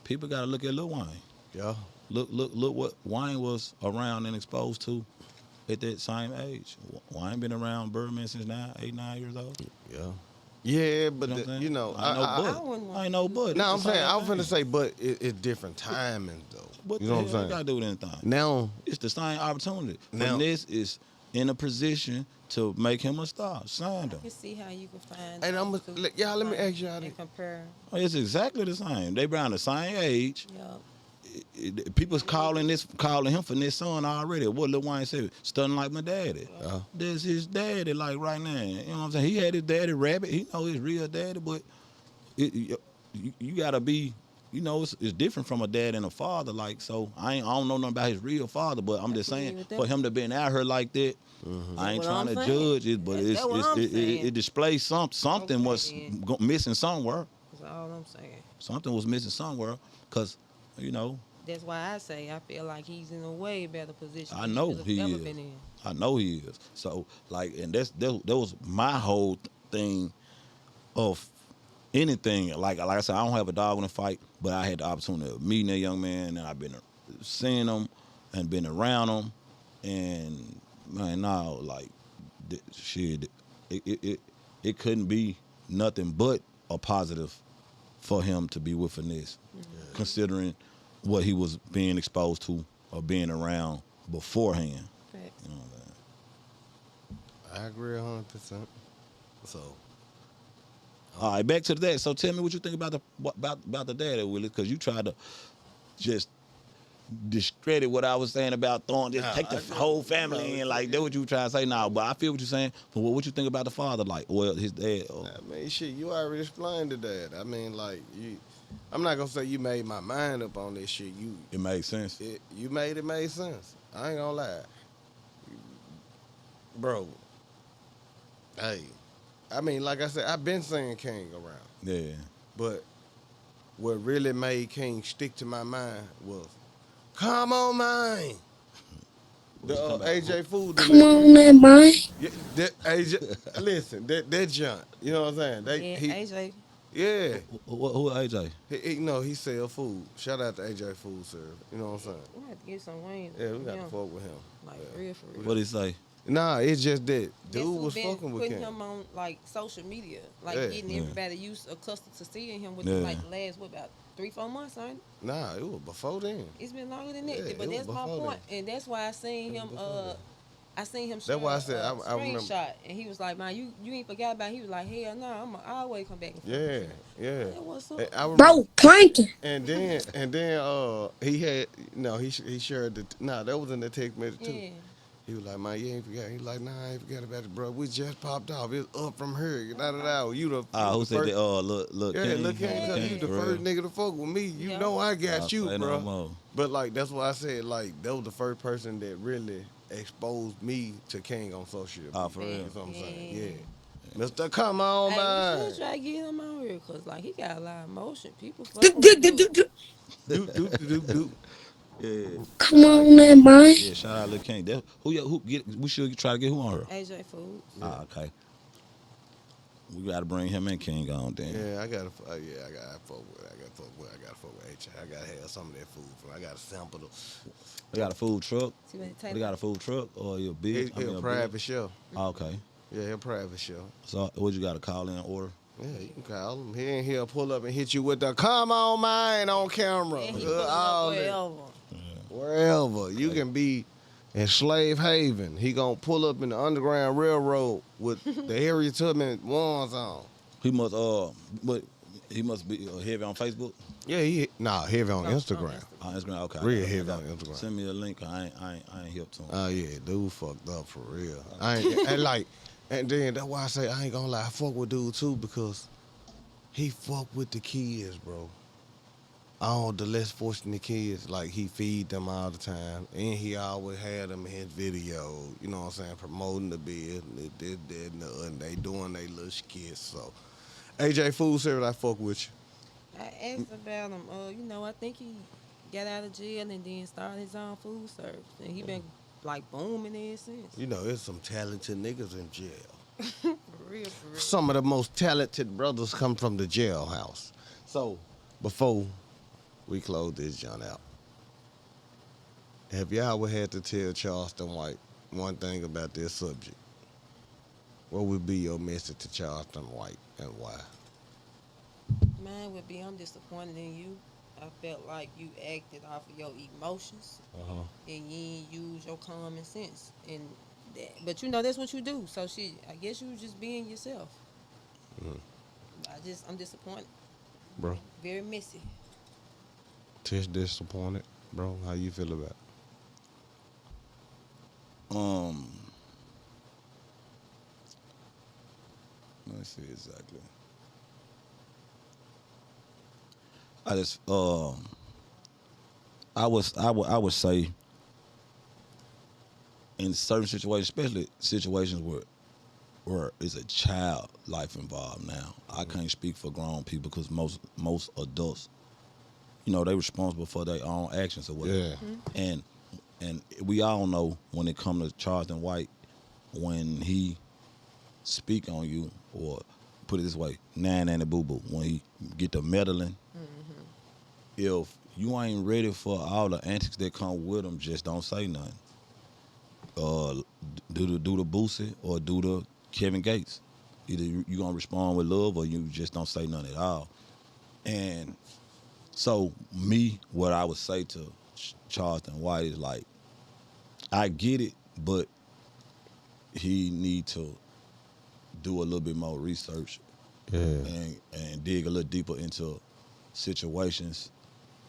people gotta look at Lil Wayne. Yeah. Look what Wayne was around and exposed to at that same age. Wayne been around Birdman since 8, 9 years old. Yeah. Yeah, but You know what I'm saying? you know, I ain't no but. No, I'm It's the saying same I was thing. finna say, but it's different timing though. What You the know hell what I'm you gotta saying? do with anything? Now, It's the same opportunity. Now- Finesse is in a position to make him a star. Signed him. You see how you can find. and I'm those two y'all let me like, ask y'all and this. compare. It's exactly the same. They around the same age. Yup. People's calling him Finesse son already. What Lil Wayne said, stunning like my daddy. That's his daddy, like right now. You know what I'm saying? He had his daddy rabbit. He know his real daddy, but you gotta be, you know, it's different from a dad and a father. Like, so I don't know nothing about his real father, but I'm just saying with that. for him to been out here like that, I ain't what trying I'm to saying. judge it, but That's what I'm saying. it displays something Okay, was then. missing somewhere. That's all I'm saying. Something was missing somewhere, cause you know. That's why I say I feel like he's in a way better position. I than know could have he ever is. been in. I know he is. So like, and that was my whole thing of anything. Like I said, I don't have a dog in the fight, but I had the opportunity of meeting that young man, and I've been seeing him and been around him, and man, now like shit, it couldn't be nothing but a positive for him to be with Finesse, considering what he was being exposed to or being around beforehand. Facts. You know what I'm saying? I agree 100%. So All right, back to that. So tell me what you think about the daddy, Willie, because you tried to just discredit what I was saying about take the whole family in, like that what you trying to say now. But I feel what you're saying. But what you think about the father, like, well, his dad? I mean, shit, you already explained to that. I mean, like I'm not gonna say you made my mind up on this shit. It makes sense. You made it made sense. I ain't gonna lie, bro. Hey, I mean, like I said, I've been saying King around, Yeah. but what really made King stick to my mind was, "Come on, man." The AJ Food. Come on, man, man. Yeah, that AJ. Listen, that junk. You know what I'm saying? Yeah, AJ. Yeah. Who AJ? You know, he sell food. Shout out to AJ Food Serve. You know what I'm saying? We have to get some wings. Yeah, we with got to him. fuck with him. Like real for real. What he say? Nah, it's just that That's dude who was been fucking with putting King. him on like social media, like Yeah. getting everybody used accustomed to seeing him with Yeah. like the last about 3-4 months, son. Nah, it was before then. It's been longer than that, Yeah, but it was that's my before point, and that's why I seen him. I seen him. That's why I share said a I remember. screenshot, and he was like, "Man, you ain't forgot about." He was like, "Hell no, I always come back." And fuck Yeah, with you." yeah. Yeah, what's up? And I remember, Bro, planking. and then he had he shared that was in the text message too. Yeah. He was like, "Man, you ain't forgot." He like, "Nah, I ain't forgot about it, bro. We just popped off. It's up from here. Da da da. You the Who said first, that? Look, Yeah, look at you the for first real. nigga to fuck with me. You Yeah. know I got I'll you, say no bro. more. But like that's why I said like that was the first person that really exposed me to King on social media. For real? You know what I'm saying? Yeah. Yeah. Mr. Come on, Hey, we man. should try to get him out here, cause like he got a lot of emotion. People Do, fucking do, with do, him. do, do. Do. Yeah. Come on, man, man. Yeah, shout out Lil King. We should try to get who on her? AJ Food. Okay. We gotta bring him and King on then. Yeah, I gotta fuck with. I gotta fuck with H. I gotta have some of that food. I gotta sample the. They got a food truck. See what They got a food truck or your He big? a private chef. Okay. Yeah, he a private chef. So what you gotta call in order? Yeah, you can call him. He ain't here pull up and hit you with the "Come on, man" on camera. And he pulling All up that. wherever. Wherever. You can be in Slave Haven. He gonna pull up in the Underground Railroad with the Harriet Tubman ones on. He must be heavy on Facebook. Yeah, heavy on Instagram. On Instagram, okay. Real heavy on Instagram. Send me a link. I ain't hip to him. Oh yeah, dude fucked up for real. And then that's why I say I ain't gonna lie, I fuck with dude too because he fuck with the kids, bro. All the less fortunate kids, like he feed them all the time, and he always had them in his video. You know what I'm saying, promoting the business, this, that, and the other. And they doing their little skits. So, AJ Food Service, I fuck with you. I asked about him. You know, I think he got out of jail and then started his own food service, and he been like booming ever since. You know, there's some talented niggas in jail. For real, for real. Some of the most talented brothers come from the jailhouse. So, before we close this joint out, have y'all ever had to tell Charleston White one thing about this subject? What would be your message to Charleston White and why? Mine would be, I'm disappointed in you. I felt like you acted off of your emotions and you ain't use your common sense. But you know that's what you do. So shit, I guess you was just being yourself. I'm disappointed. Bro, Very messy. Tish disappointed, bro. How you feel about it? Let me see exactly. I just I would say in certain situations, especially situations where it's a child life involved now. I can't speak for grown people because most adults, you know, they responsible for their own actions or whatever. Yeah. And we all know when it comes to Charleston White, when he speak on you, or put it this way, nanny boo boo, when he get the meddling, if you ain't ready for all the antics that come with him, just don't say nothing. Do the Boosie or do the Kevin Gates. Either you gonna respond with love or you just don't say nothing at all. And so what I would say to Charleston White is like, I get it, but he need to do a little bit more research and dig a little deeper into situations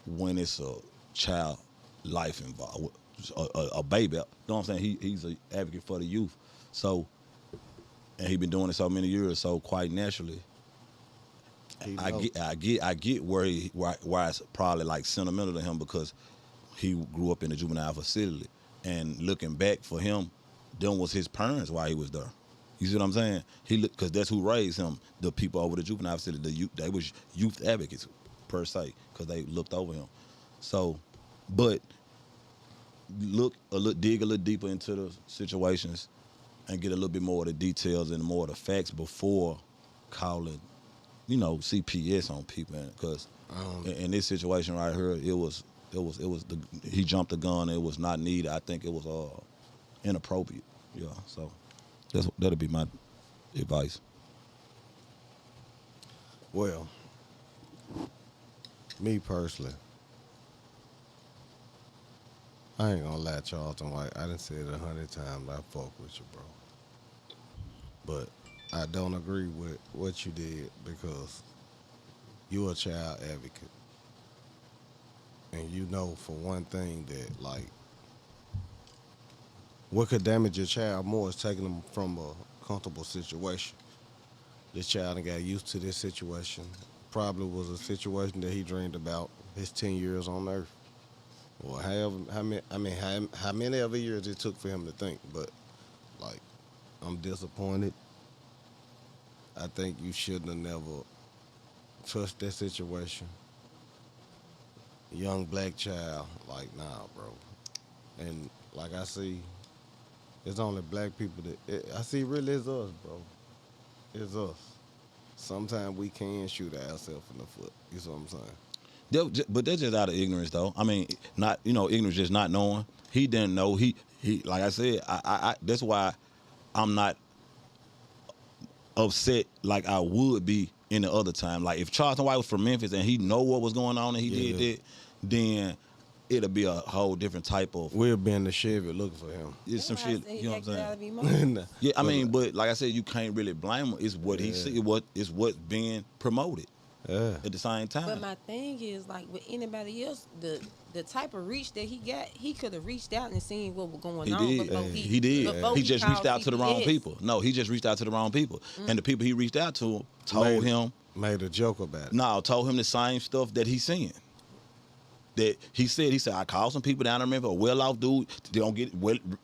when it's a child life involved, a baby. You know what I'm saying? He's an advocate for the youth. So, and he been doing it so many years, so quite naturally, I get where it's probably like sentimental to him because he grew up in a juvenile facility, and looking back for him, them was his parents while he was there. You see what I'm saying? Because that's who raised him. The people over the juvenile facility, they was youth advocates per se, because they looked over him. So, but dig a little deeper into the situations and get a little bit more of the details and more of the facts before calling, you know, CPS on people. Because in this situation right here, he jumped the gun. It was not needed. I think it was inappropriate. Yeah. So that'll be my advice. Well, me personally, I ain't gonna lie, Charleston White. I done said it 100 times. I fuck with you, bro. But I don't agree with what you did because you a child advocate. And you know for one thing that, like, what could damage your child more is taking them from a comfortable situation. This child done got used to this situation. Probably was a situation that he dreamed about his 10 years on earth. Or how many other years it took for him to think. But, like, I'm disappointed. I think you shouldn't have never touched that situation. Young black child, like, nah, bro. And like I see, it's only black people I see really it's us, bro. It's us. Sometimes we can shoot ourselves in the foot. You see what I'm saying? But that's just out of ignorance, though. I mean, not, you know, ignorance, just not knowing. He didn't know. He like I said, I that's why I'm not upset like I would be in the other time. Like if Charleston White was from Memphis and he know what was going on and he did that, then it'll be a whole different type of. We'll be in the Chevy looking for him. It's some shit. You know what I'm saying? Nah. Yeah, I mean, but like I said, you can't really blame him. It's what he see. It's what's being promoted. Yeah. At the same time. But my thing is, like with anybody else, the type of reach that he got, he could have reached out and seen what was going on. He did. Before He just reached out to the wrong CPS. people. No, he just reached out to the wrong people. And the people he reached out to told him Made a joke about it. No, told him the same stuff that he's saying. That he said, I called some people down there, remember, a well-off dude, they don't get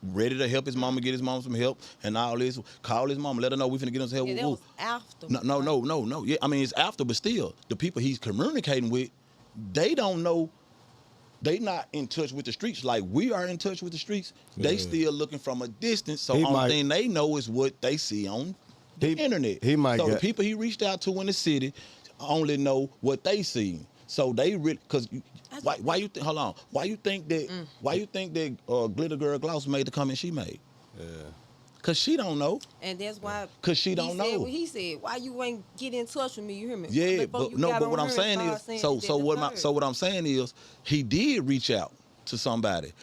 ready to help his mama, get his mama some help, and all this. Call his mama, let her know we finna get him some help. Yeah, that was after. No. Yeah, I mean, it's after, but still, the people he's communicating with, they don't know. They not in touch with the streets like we are in touch with the streets. They still looking from a distance. So only thing they know is what they see on the internet. The people he reached out to in the city only know what they see. So they really, cause why you think? Hold on. Why you think that? Why you think that Glitter Girl Gloss made the comment she made? Yeah. Cause she don't know. And that's why. Cause she don't know. What he said, why you ain't get in touch with me? You hear me? Yeah, but what I'm saying is, what I'm saying is, he did reach out to somebody.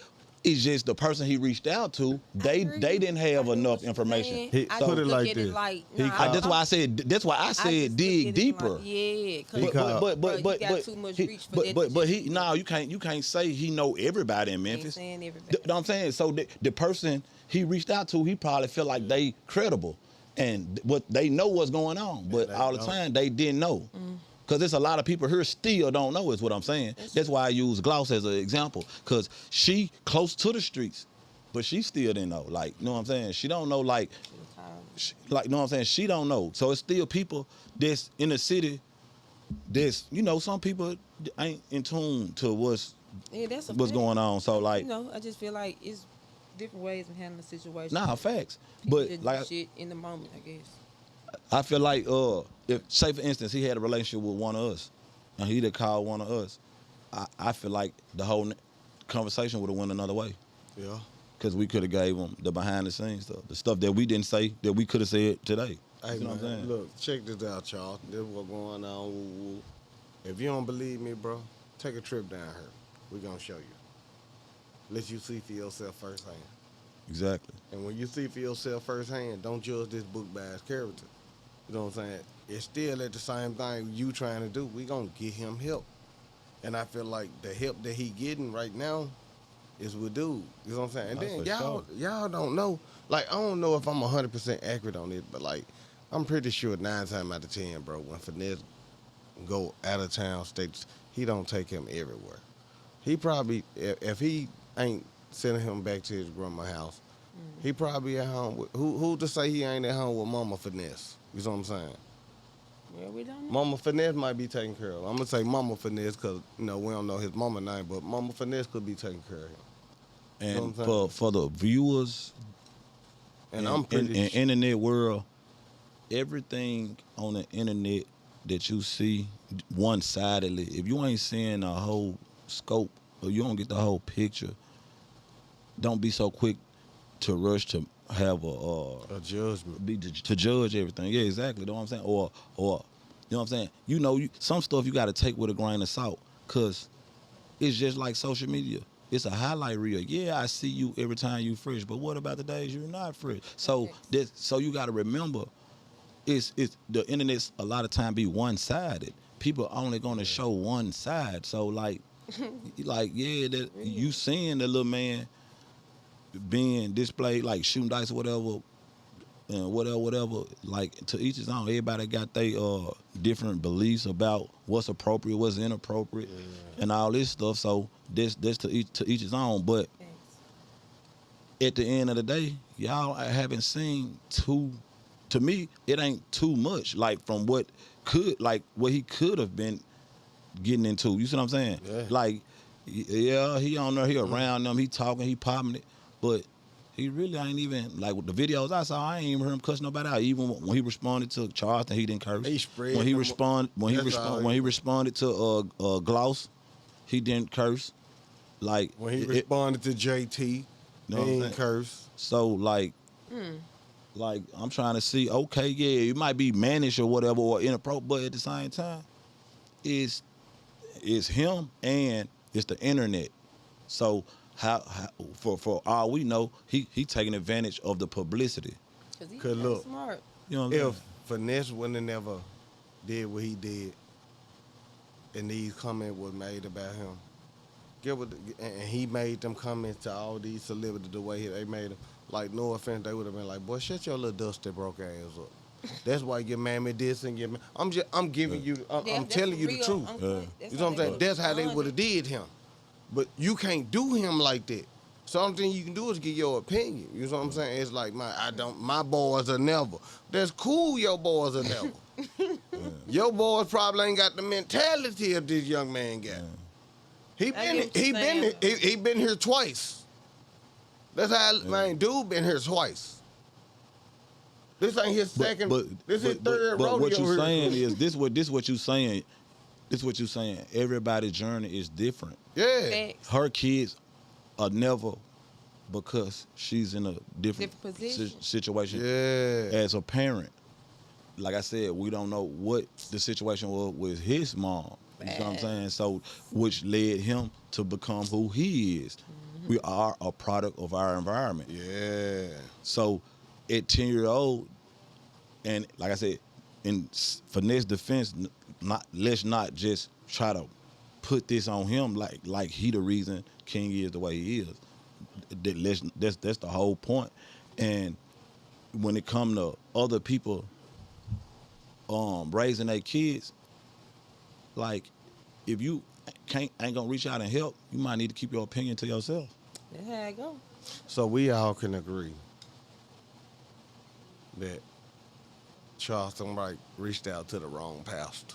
It's just the person he reached out to, they didn't have enough information. I put it like this. That's why I said dig deeper. Yeah, but too much reach for that. You can't say he know everybody in Memphis. Saying everybody. I'm saying, so the person he reached out to, he probably felt like they credible and what they know what's going on, but all the time they didn't know. Because there's a lot of people here still don't know is what I'm saying. That's why I use Gloss as an example. Because she close to the streets, but she still didn't know. Like, you know what I'm saying? She don't know, you know what I'm saying? She don't know. So it's still people that's in the city that's, some people ain't in tune to what's going on. So, I just feel like it's different ways of handling the situation. Nah, facts. People But, just like, do shit in the moment, I guess. I feel like if, say for instance, he had a relationship with one of us, and he'd have called one of us, I feel like the whole conversation would have went another way. Yeah. Because we could have gave him the behind the scenes stuff, the stuff that we didn't say that we could have said today. Hey, you know what I'm saying? Look, check this out, Charles. This is what's going on. Woo. If you don't believe me, bro, take a trip down here. We're gonna show you. Let you see for yourself firsthand. Exactly. And when you see for yourself firsthand, don't judge this book by his character. You know what I'm saying? It's still at the same thing you trying to do. We gonna get him help. And I feel like the help that he getting right now is with dude. You know what I'm saying? And then y'all don't know. Like, I don't know if I'm 100% accurate on it, but like, I'm pretty sure 9 times out of 10, bro, when Finesse go out of town states, he don't take him everywhere. He probably, if he ain't sending him back to his grandma's house, he probably at home with, who to say he ain't at home with Mama Finesse? You know what I'm saying? Well, we don't know. Mama Finesse might be taken care of. I'm going to say Mama Finesse because, we don't know his mama name, but Mama Finesse could be taking care of him. And for the viewers and I'm pretty in internet world, everything on the internet that you see one-sidedly, if you ain't seeing the whole scope or you don't get the whole picture, don't be so quick to rush to have a judgment. To judge everything. Yeah, exactly. You know what I'm saying? Or you know what I'm saying? Some stuff you got to take with a grain of salt because it's just like social media. It's a highlight reel. Yeah, I see you every time you fresh, but what about the days you're not fresh? So you got to remember, it's the internet's a lot of time be one-sided. People are only going to show one side. So you seeing the little man being displayed, like shooting dice or whatever, and whatever, like to each his own. Everybody got their different beliefs about what's appropriate, what's inappropriate, and all this stuff. So this to each his own. But at the end of the day, y'all haven't seen to me, it ain't too much, like from what he could have been getting into. You see what I'm saying? Yeah. Like, yeah, he on there, he around them, he talking, he popping it, but he really ain't even, like with the videos I saw, I ain't even heard him cuss nobody out. Even when he responded to Charleston, he didn't curse. When he responded to Gloss, he didn't curse. Like when he responded to JT, he didn't curse. So like I'm trying to see, okay, yeah, it might be mannish or whatever or inappropriate, but at the same time, it's him and it's the internet. So how for all we know, he taking advantage of the publicity. Cause look, smart. You know what I'm saying? If Finesse wouldn't have never did what he did, and these comments were made about him, and he made them comments to all these celebrities the way they made them. Like, no offense, they would have been like, boy, shut your little dusty broke ass up. That's why your mammy this and your I'm giving you, I'm That's telling you the real, truth. Uncle. You know what I'm saying? That's how they would have did him. But you can't do him like that. So only thing you can do is give your opinion. You know what I'm saying? It's like my boys are never. That's cool. Your boys are never. Your boys probably ain't got the mentality of this young man got. He been here twice. That's how man dude been here twice. This ain't his second. This is third rodeo. But what you're here. saying is this what you saying. This what you're saying. Everybody's journey is different. Yeah. Facts. Her kids are never, because she's in a different position. situation. Yeah. As a parent, like I said, we don't know what the situation was with his mom. You know what I'm saying? So, which led him to become who he is. Mm-hmm. We are a product of our environment. Yeah. So, at 10-year-old, and like I said, in Finesse defense, let's not just try to put this on him like he the reason King is the way he is. That's the whole point. And when it come to other people raising their kids, like if you ain't gonna reach out and help, you might need to keep your opinion to yourself. That's how it go. So we all can agree that Charleston Wright reached out to the wrong pastor.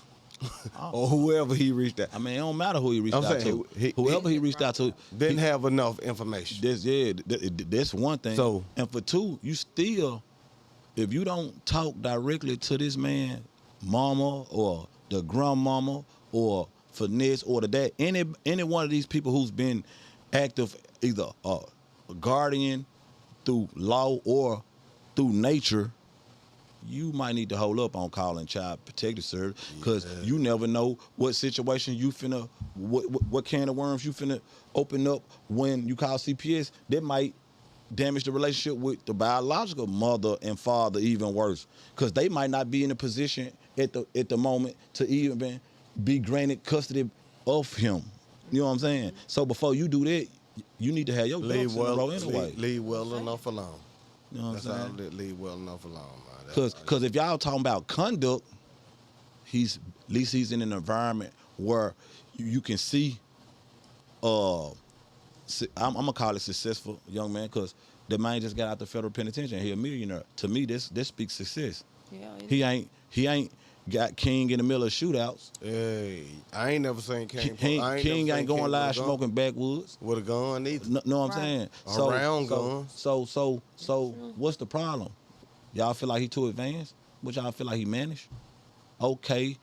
Or whoever he reached out. I mean, it don't matter who he reached out to. Whoever he reached out to didn't have enough information. That's one thing. So, and for two, you still, if you don't talk directly to this man, mama or the grandmama or Finesse or the dad, any one of these people who's been active, either a guardian through law or through nature, you might need to hold up on calling Child Protective Service, because you never know what situation you finna, what can of worms you finna open up when you call CPS. That might damage the relationship with the biological mother and father even worse, because they might not be in a position at the moment to even be granted custody of him. You know what I'm saying? So before you do that, you need to have your ducks in a row anyway. Leave well enough alone. You know what I'm saying? That's all. Leave well enough alone, man. Because if y'all talking about conduct, at least he's in an environment where you can see. I'm gonna call it successful young man, because the man just got out the federal penitentiary. He a millionaire. To me, this speaks success. Yeah. He ain't got King in the middle of shootouts. Hey, I ain't never seen King. King ain't going live smoking backwoods with a gun either. Know what I'm saying? Around guns. So what's the problem? Y'all feel like he too advanced? What y'all feel like he managed? Okay.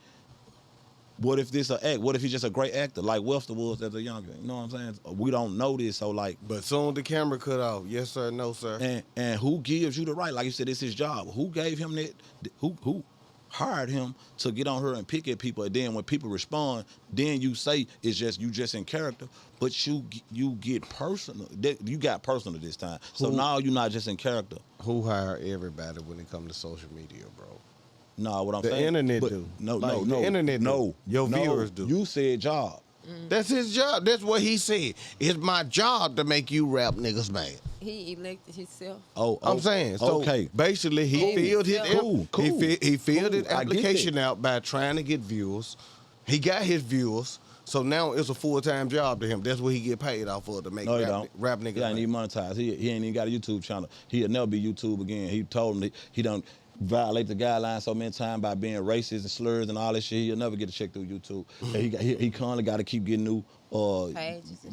What if this a act? What if he's just a great actor like Webster was as a youngster? You know what I'm saying? We don't know this, so like. But soon the camera cut off. Yes sir, no sir. And who gives you the right? Like you said, it's his job. Who gave him that? Who hired him to get on her and pick at people? And then when people respond, then you say it's just you just in character, but you get personal. You got personal this time. So now you're not just in character. Who hire everybody when it comes to social media, bro? No, what I'm the saying. Internet but do. No, like, no, the internet no. do. Your viewers do. You said job. That's his job. That's what he said. It's my job to make you rap niggas mad. He elected himself. I'm saying. So okay. Basically, he filled his he filled his I application out by trying to get views. He got his views. So now it's a full-time job to him. That's what he get paid off of, to make rap niggas. He ain't even monetized. He ain't even got a YouTube channel. He'll never be YouTube again. He told him he done violate the guidelines so many times by being racist and slurs and all that shit. He'll never get a check through YouTube. He currently got to keep getting new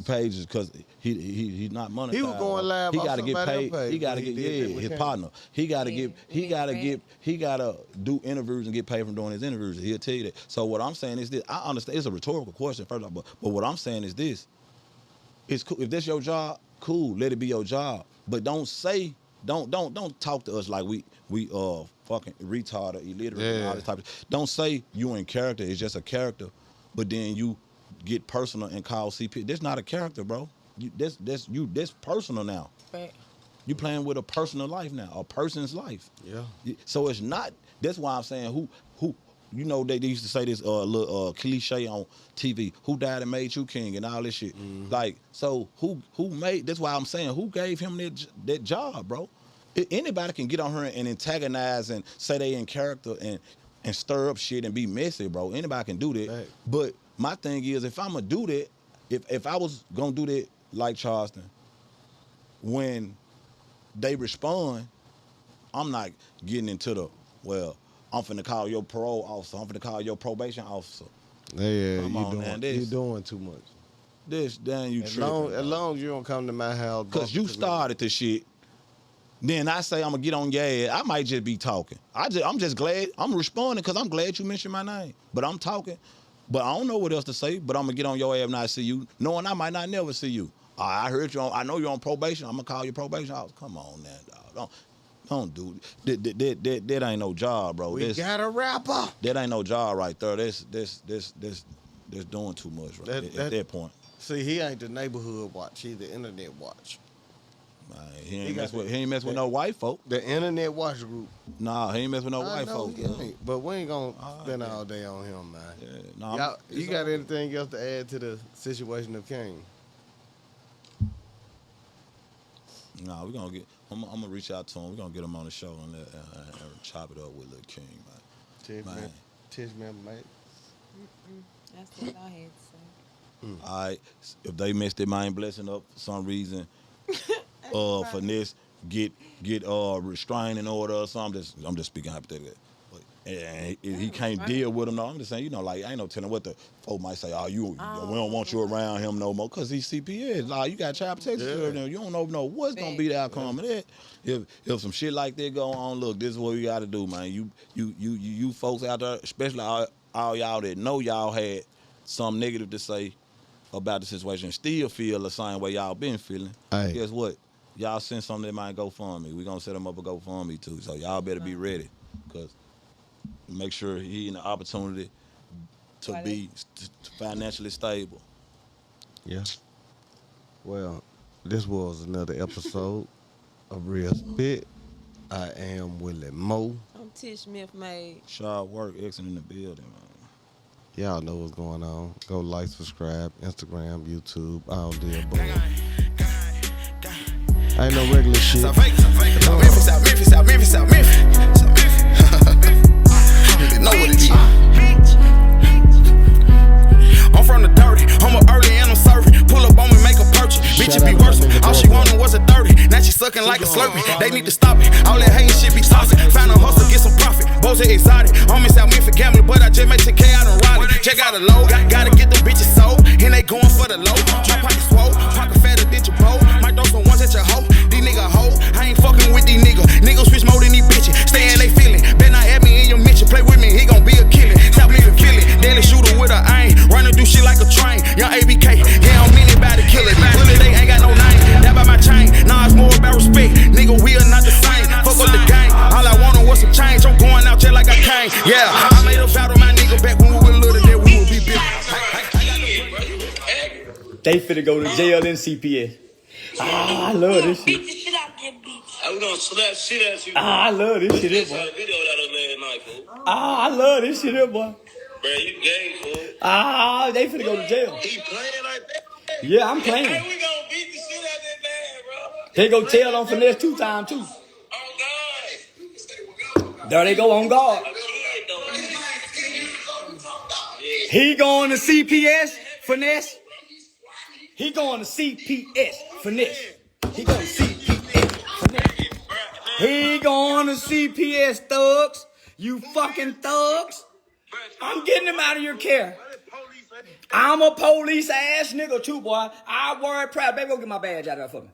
pages because he's not monetized. He was going live. He got to get paid. He got to get his partner. He got to do interviews and get paid from doing his interviews. He'll tell you that. So what I'm saying is this. I understand it's a rhetorical question first of all, but what I'm saying is this. It's cool if that's your job. Cool, let it be your job. But don't talk to us like we fucking retarded, illiterate, and all this type of. Don't say you in character. It's just a character, but then you get personal and call CP. That's not a character, bro. That's personal now. Right. You playing with a personal life now, a person's life. Yeah. So it's not. That's why I'm saying who. You know they used to say this little cliche on TV. Who died and made you king and all this shit. Mm-hmm. Like so who made? That's why I'm saying who gave him that job, bro. Anybody can get on her and antagonize and say they in character and stir up shit and be messy, bro. Anybody can do that. Right. But my thing is, if I'm gonna do that, if I was gonna do that like Charleston, when they respond, I'm not getting into the, well, I'm finna call your parole officer, I'm finna call your probation officer. Yeah, Come on, man, you doing too much. Then you As tripping. long as you don't come to my house. Cause you started the shit. Then I say I'm gonna get on your ass. I might just be talking. I'm just glad I'm responding because I'm glad you mentioned my name. But I'm talking. But I don't know what else to say. But I'm gonna get on your ass when I see you, knowing I might not never see you. I heard you. I know you're on probation. I'm gonna call your probation officer. Come on, now, dog. Don't do it. That ain't no job, bro. We got a rapper. That ain't no job right there. That's doing too much right at that point. See, he ain't the neighborhood watch. He's the internet watch. Man, he ain't mess with no white folk. The internet watch group. Nah, he ain't mess with no white folk. But we ain't gonna spend all day on him, man. Yeah, nah, you got anything else to add to the situation of King? Nah, we gonna get. I'm gonna reach out to him. We're gonna get him on the show and chop it up with Lil King, man. Tish member, mate. That's what I had to say. All right, if they messed their mind blessing up for some reason, Finesse get restraining order or something. I'm just speaking hypothetically. And he can't deal with him. No, I'm just saying, like, I ain't no telling what the folk might say. We don't want you around him no more because he's CPS. Like, you got child protection. Yeah. You don't know what's gonna be the outcome of that. If some shit like that go on, look, this is what we got to do, man. You folks out there, especially all y'all that know y'all had some negative to say about the situation, still feel the same way y'all been feeling. Aye. Guess what? Y'all send something that might go fund me. We gonna set them up a GoFundMe too. So y'all better be ready, cause make sure he in the opportunity to be financially stable. Yeah. Well, this was another episode of Real Spit. I am Willie Moe. I'm Tish Smith, mate. Sharp work, excellent in the building, man. Y'all know what's going on. Go like, subscribe, Instagram, YouTube, all the above. Ain't no regular shit. South Memphis. You know what it is. I'm from the dirty, I'm up early and I'm serving. Pull up on me, make a purchase. Bitch, it be worse. All she wanted was a 30. Now she sucking like a Slurpee. They need to stop it. All that hating shit be toxic. Find a hustle, get some profit. Both are exotic. I'm in South Memphis gambling, but I just make 10K out of Raleigh. Check out the low. Gotta get them bitches sold. And they going for the low. My pocket swole. Pocket fatter than your bowl. Might throw some ones at your hoe. These niggas hoe. I ain't fucking with these niggas. Niggas switch more than these bitches. Stay in they feeling. Bet not at me in your mention. Play with me, he gon' be a killer. South Memphis feeling. Daily shooter with a aim. Running through shit like a train. Young ABK. Yeah, I'm anybody kill it. Really, they ain't got no name. That by my chain. Nah, it's more about respect. Nigga, we are not the same. Fuck up the game. All I wanted was some change. I'm going out just like I came. Yeah, I made a vow to my nigga back when we were little that we would be big. They finna go to jail in CPS. I love this Beat shit. the shit out that bitch. We gonna slap shit at you. I love this shit here, Saw boy. a video that last night, fool. I love this shit here, boy. Bro, you gay, fool. They finna go to jail. He playing like that? Yeah, I'm playing. Hey, we gonna beat the shit out that man, bro. They go tell on Finesse 2tymes too. Oh, God. There they go on guard. A kid, though. He going to CPS, Finesse. He going to CPS, Finesse. He going to CPS, Finesse. He going to CPS, thugs. You fucking thugs. I'm getting him out of your care. I'm a police ass nigga too, boy. I worry proud. Baby, go get my badge out of there for me.